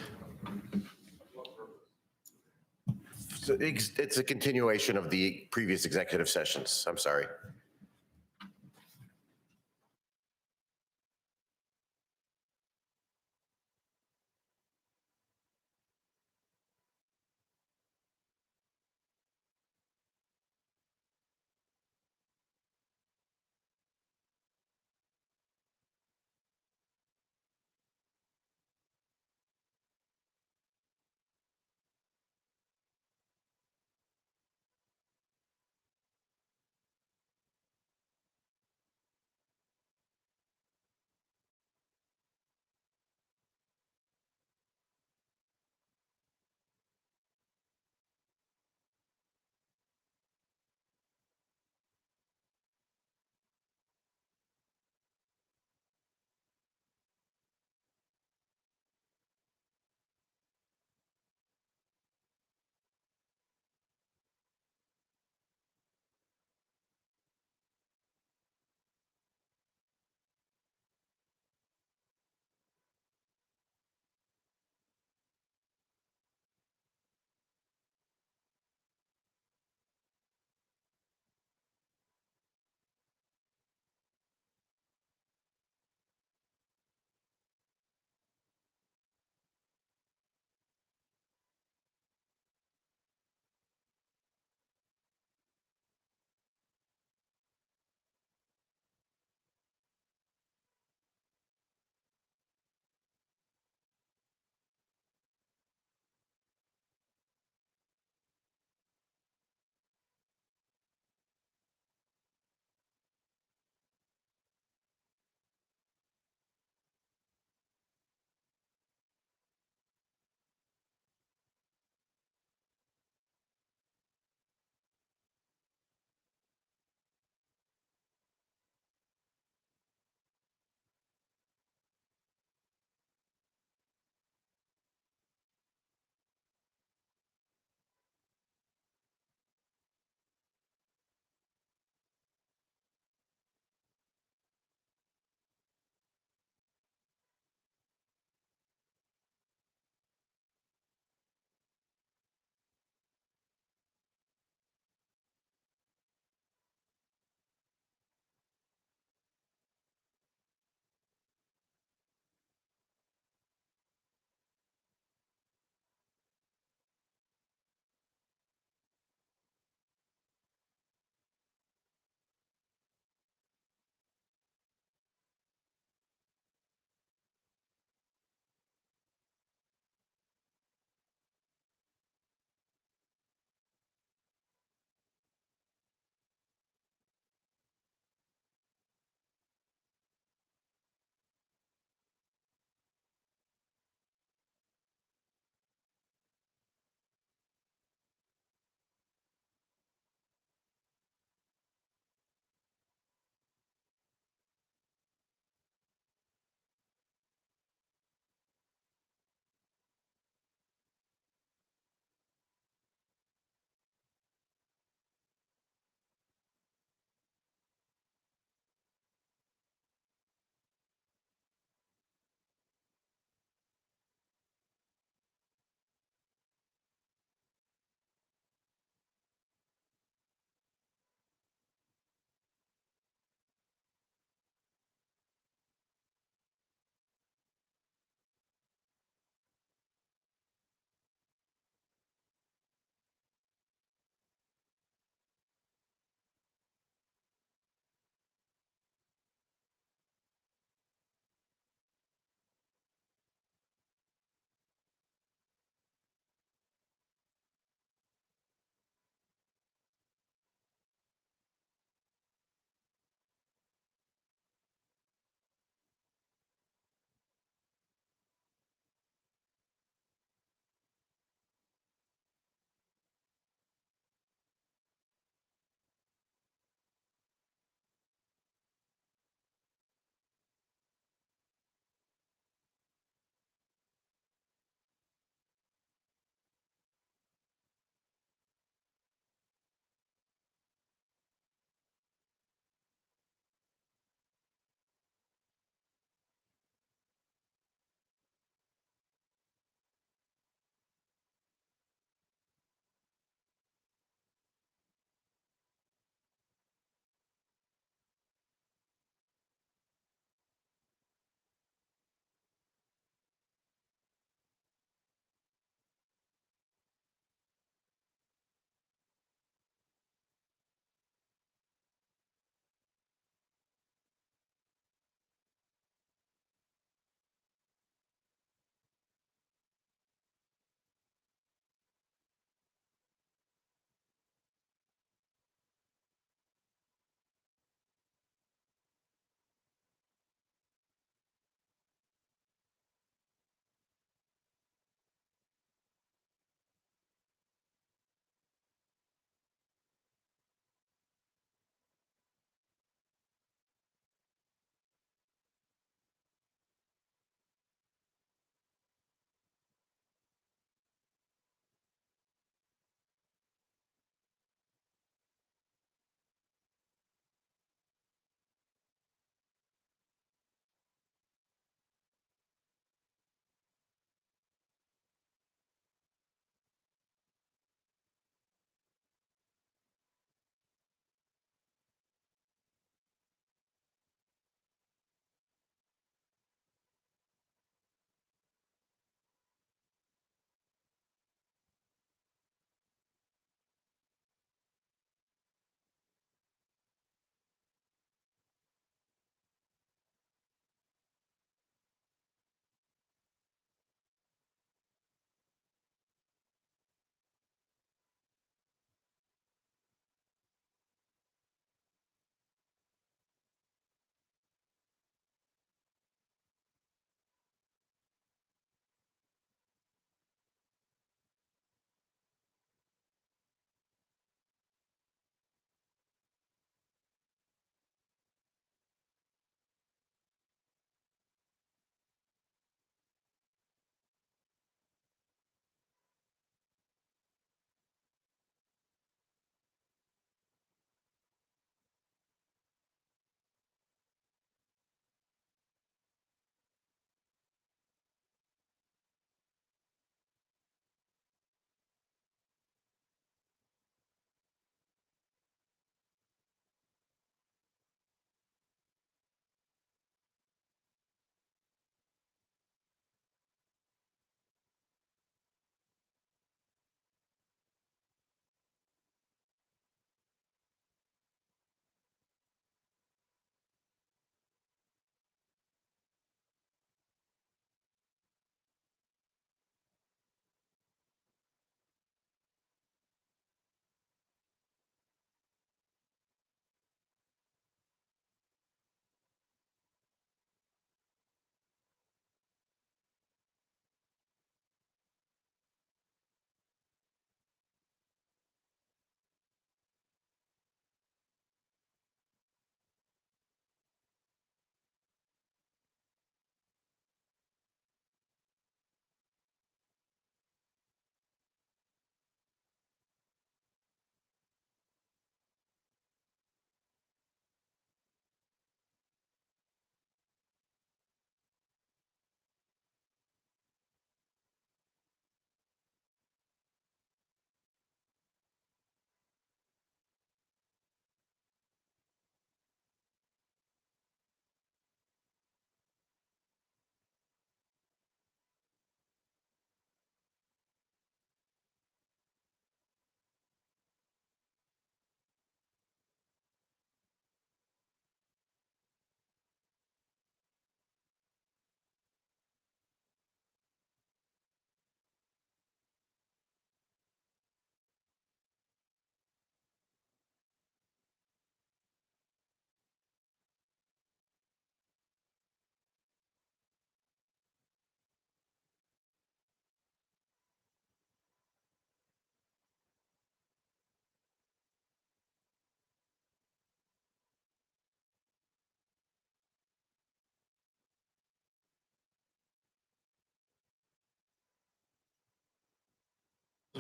So it's a continuation of the previous executive sessions. I'm sorry.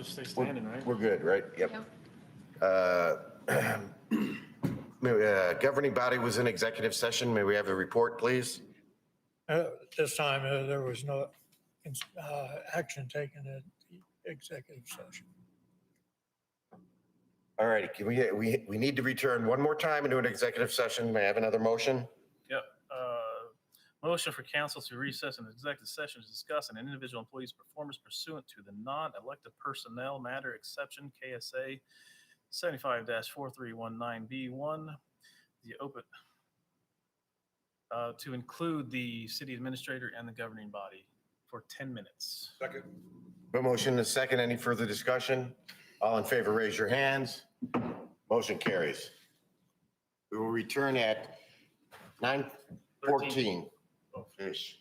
Just stay standing, right? We're good, right? Yep. Yep. Governing body was in executive session. May we have a report, please? This time, there was no action taken at the executive session. All righty, we need to return one more time into an executive session. May I have another motion? Yep. Motion for council to recess an executive session to discuss an individual employee's performance pursuant to the non-elected personnel matter exception, KSA 75-4319B1, the open, to include the city administrator and the governing body for 10 minutes. Second. A motion and a second. Any further discussion? All in favor, raise your hands. Motion carries. We will return at 9:14. Ish.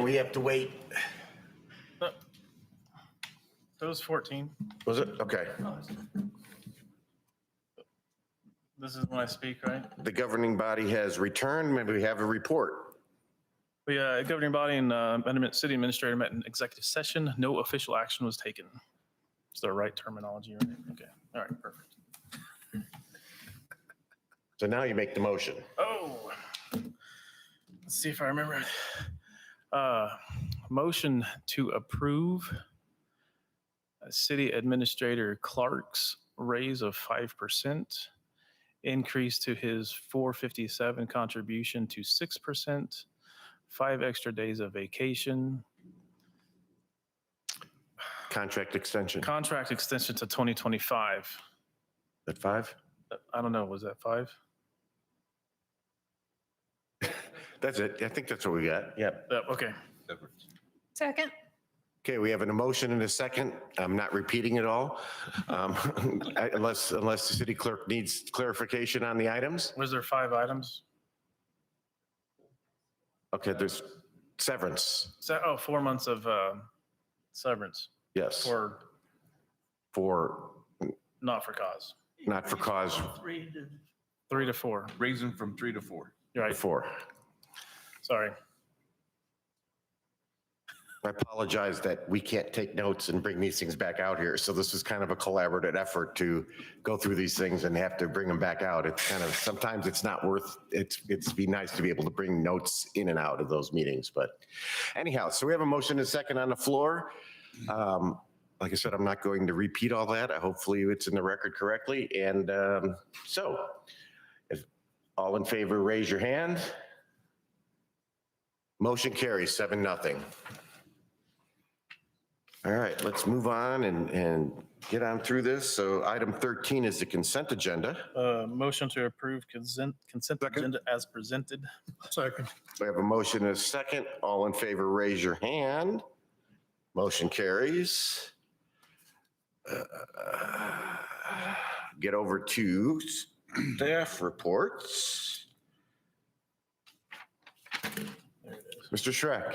We have to wait. That was 14. Was it? Okay. This is when I speak, right? The governing body has returned. Maybe we have a report. We, governing body and city administrator met in executive session. No official action was taken. Is the right terminology, right? Okay. All right, perfect. So now you make the motion. Oh, let's see if I remember. Motion to approve City Administrator Clark's raise of 5%, increase to his 457 contribution to 6%, 5 extra days of vacation, Contract extension. contract extension to 2025. At 5? I don't know, was that 5? That's it. I think that's what we got. Yep. Okay. Second? Okay, we have an emotion and a second. I'm not repeating it all. Unless the city clerk needs clarification on the items. Was there 5 items? Okay, there's severance. 4 months of severance Yes. for For, not for cause. not for cause, 3 to 4. Raising from 3 to 4. You're right. for. Sorry. I apologize that we can't take notes and bring these things back out here. So this is kind of a collaborative effort to go through these things and have to bring them back out. It's kind of, sometimes it's not worth, it's be nice to be able to bring notes in and out of those meetings. But anyhow, so we have a motion and a second on the floor. Like I said, I'm not going to repeat all that. Hopefully it's in the record correctly. And so if all in favor, raise your hand. Motion carries 7-0. All right, let's move on and get on through this. So item 13 is the consent agenda. Motion to approve consent agenda as presented. Second. We have a motion and a second. All in favor, raise your hand. Motion carries. Get over to staff reports. Mr. Schreck.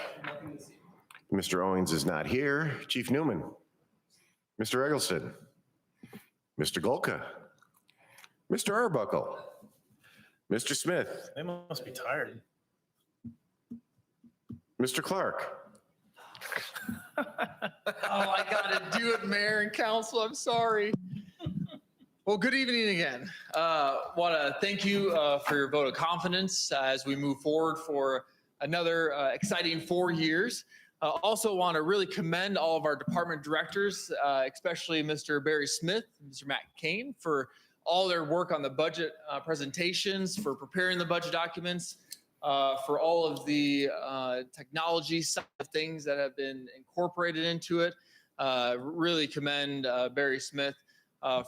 Mr. Owens is not here. Chief Newman. Mr. Eggleston. Mr. Golka. Mr. Arbuckle. Mr. Smith. They must be tired. Mr. Clark. Oh, I gotta do it, Mayor and Council. I'm sorry. Well, good evening again. Want to thank you for your vote of confidence as we move forward for another exciting 4 years. Also want to really commend all of our department directors, especially Mr. Barry Smith, and Mr. Matt Kane, for all their work on the budget presentations, for preparing the budget documents, for all of the technology side of things that have been incorporated into it. Really commend Barry Smith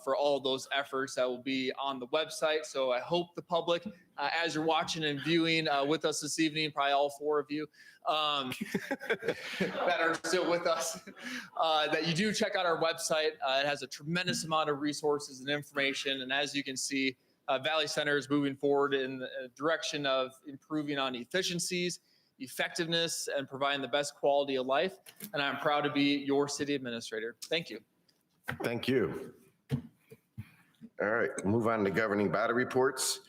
for all of those efforts that will be on the website. So I hope the public, as you're watching and viewing with us this evening, probably all 4 of you that are still with us, that you do check out our website. It has a tremendous amount of resources and information. And as you can see, Valley Center is moving forward in the direction of improving on efficiencies, effectiveness, and providing the best quality of life. And I'm proud to be your city administrator. Thank you. Thank you. All right, move on to governing body reports.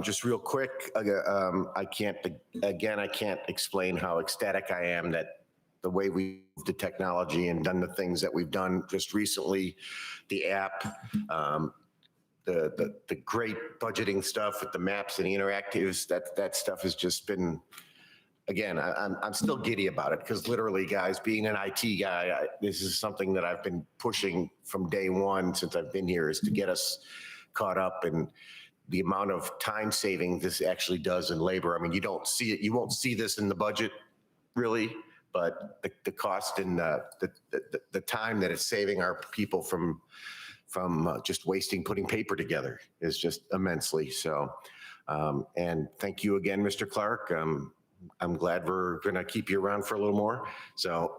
Just real quick, I can't explain how ecstatic I am that the way we moved to technology and done the things that we've done just recently, the app, the great budgeting stuff with the maps and the interactives, that stuff has just been, again, I'm still giddy about it because literally, guys, being an IT guy, this is something that I've been pushing from day one since I've been here, is to get us caught up, and the amount of time saving this actually does in labor. I mean, you don't see it, you won't see this in the budget really, but the cost and the time that it's saving our people from just wasting putting paper together is just immensely so. And thank you again, Mr. Clark. I'm glad we're going to keep you around for a little more. So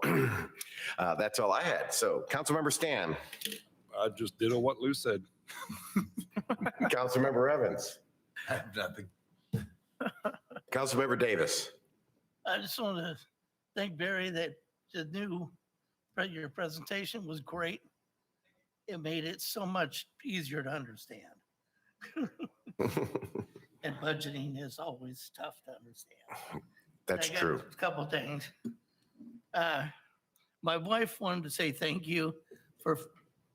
that's all I had. So Councilmember Stan. I just did what Lou said. Councilmember Evans. I have nothing. Councilmember Davis. I just want to think, Barry, that your presentation was great. It made it so much easier to understand. And budgeting is always tough to understand. That's I got true. A couple things. My wife wanted to say thank you for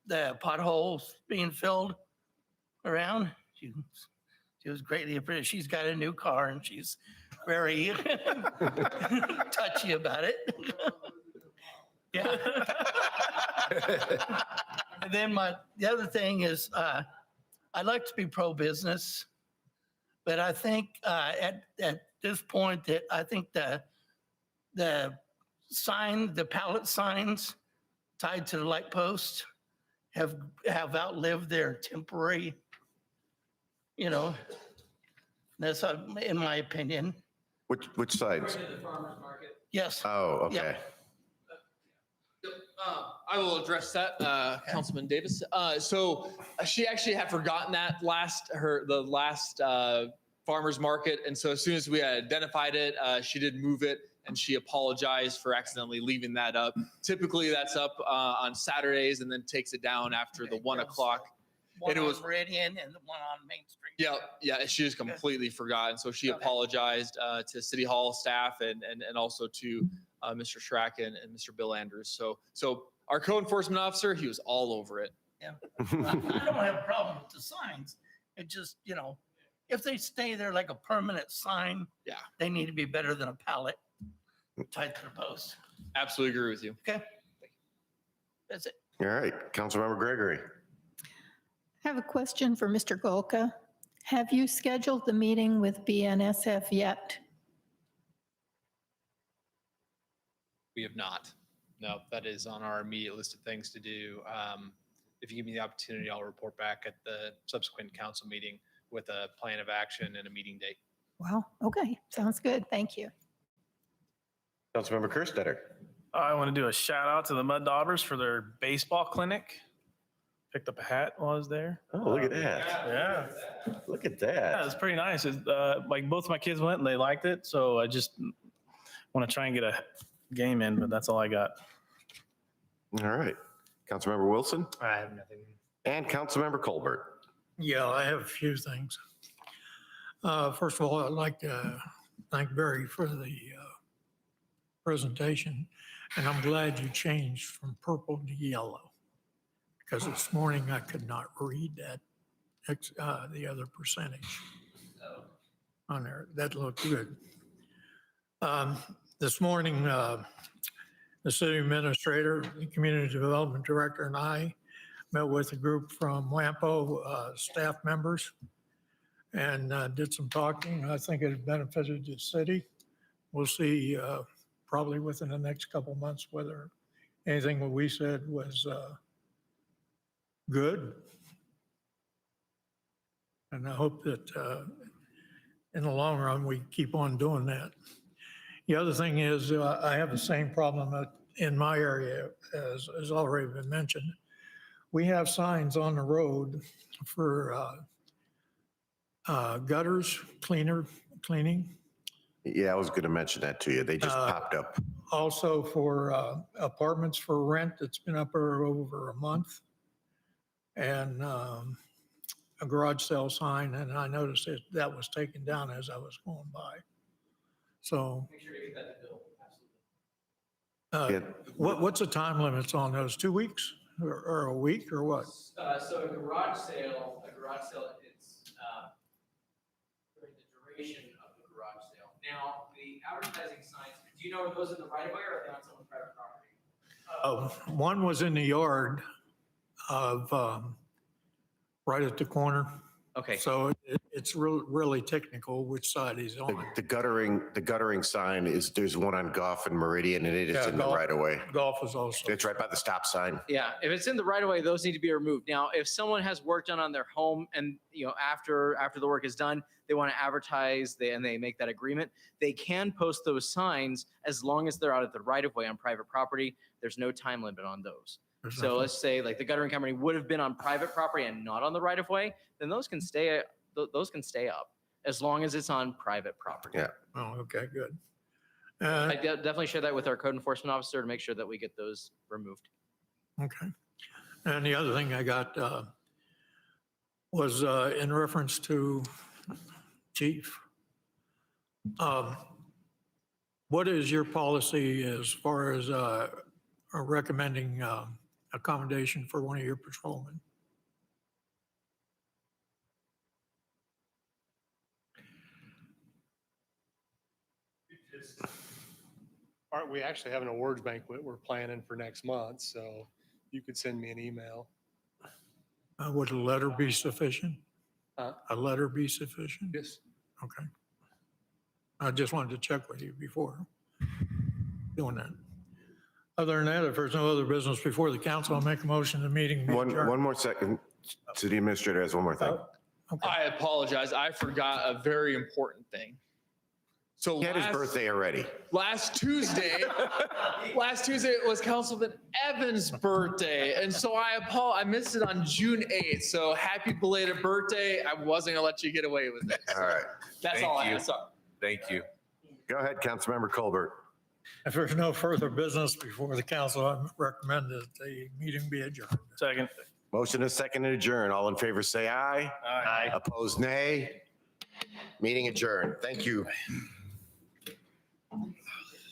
the potholes being filled around. She was greatly appreciated. She's got a new car and she's very touchy about it. Yeah. And then the other thing is, I like to be pro-business, but I think at this point that I think the pallet signs tied to the light post have outlived their temporary, that's in my opinion. Which sides? Yes. Oh, okay. I will address that, Councilman Davis. So she actually had forgotten that the last farmer's market. And so as soon as we had identified it, she did move it and she apologized for accidentally leaving that up. Typically that's up on Saturdays and then takes it down after the 1 o'clock. One And it was on Meridian and the one on Main Street. Yeah, she just completely forgot. And so she apologized to City Hall staff and also to Mr. Schrack and Mr. Bill Andrews. So our code enforcement officer, he was all over it. Yeah. I don't have a problem with the signs. It just, if they stay there like a permanent sign, they need to be better than a pallet tied to the post. Absolutely agree with you. Okay. That's it. All right, Councilmember Gregory. I have a question for Mr. Golka. Have you scheduled the meeting with BNSF yet? We have not. No, that is on our immediate list of things to do. If you give me the opportunity, I'll report back at the subsequent council meeting with a plan of action and a meeting date. Wow. Okay. Sounds good. Thank you. Councilmember Kerstetter. I want to do a shout out to the Mud Daubers for their baseball clinic. Picked up a hat while I was there. Oh, look at that. Yeah. Look at Yeah, that. it was pretty nice. Like both my kids went and they liked it. So I just want to try and get a game in, but that's all I got. All right. Councilmember Wilson I have nothing. and Councilmember Colbert. Yeah, I have a few things. First of all, I'd like to thank Barry for the presentation, and I'm glad you changed from purple to yellow, because this morning I could not read that, the other percentage on there. That looked good. This morning, the city administrator, the community development director, and I met with a group from WAMPO staff members and did some talking. I think it benefited the city. We'll see probably within the next couple months whether anything that we said was good. And I hope that in the long run, we keep on doing that. The other thing is I have the same problem in my area as already been mentioned. We have signs on the road for gutters, cleaning. Yeah, I was going to mention that to you. They just popped up. Also for apartments for rent, it's been up for over a month. And a garage sale sign, and I noticed that was taken down as I was going by. So Make sure to get that to Bill. Absolutely. what's the time limits on those? 2 weeks or a week or what? So a garage sale, it's during the duration of the garage sale. Now, the advertising signs, do you know are those in the right of way or are they on someone's private property? One was in the yard of right at the corner. Okay. So it's really technical which side he's on. The guttering sign is, there's one on Goff and Meridian, and it is Yeah, in the Goff- right of way. Golf is also. It's right by the stop sign. Yeah, if it's in the right of way, those need to be removed. Now, if someone has work done on their home and, after the work is done, they want to advertise and they make that agreement, they can post those signs as long as they're out at the right of way on private property. There's no time limit on those. So let's say like the guttering company would have been on private property and not on the right of way, then those can stay up as long as it's on private property. Yeah. Oh, okay, good. I definitely share that with our code enforcement officer to make sure that we get those removed. Okay. And the other thing I got was in reference to Chief. What is your policy as far as recommending accommodation for one of your patrolmen? We actually have an awards banquet we're planning for next month, so you could send me an email. Would a letter be sufficient? A letter be sufficient? Yes. Okay. I just wanted to check with you before doing that. Other than that, if there's no other business before the council, I'll make a motion the meeting be adjourned. One more second. City Administrator has one more thing. I apologize. I forgot a very important thing. So He had his birthday already. last Tuesday was Councilman Evans' birthday. And so I missed it on June 8th. So happy belated birthday. I wasn't gonna let you get away with it. All right. That's Thank all I you. have. Sorry. Thank you. Go ahead, Councilmember Colbert. If there's no further business before the council, I recommend that the meeting be adjourned. Second. Motion is second and adjourn. All in favor, say aye. Aye. Opposed, nay. Meeting adjourned. Thank you.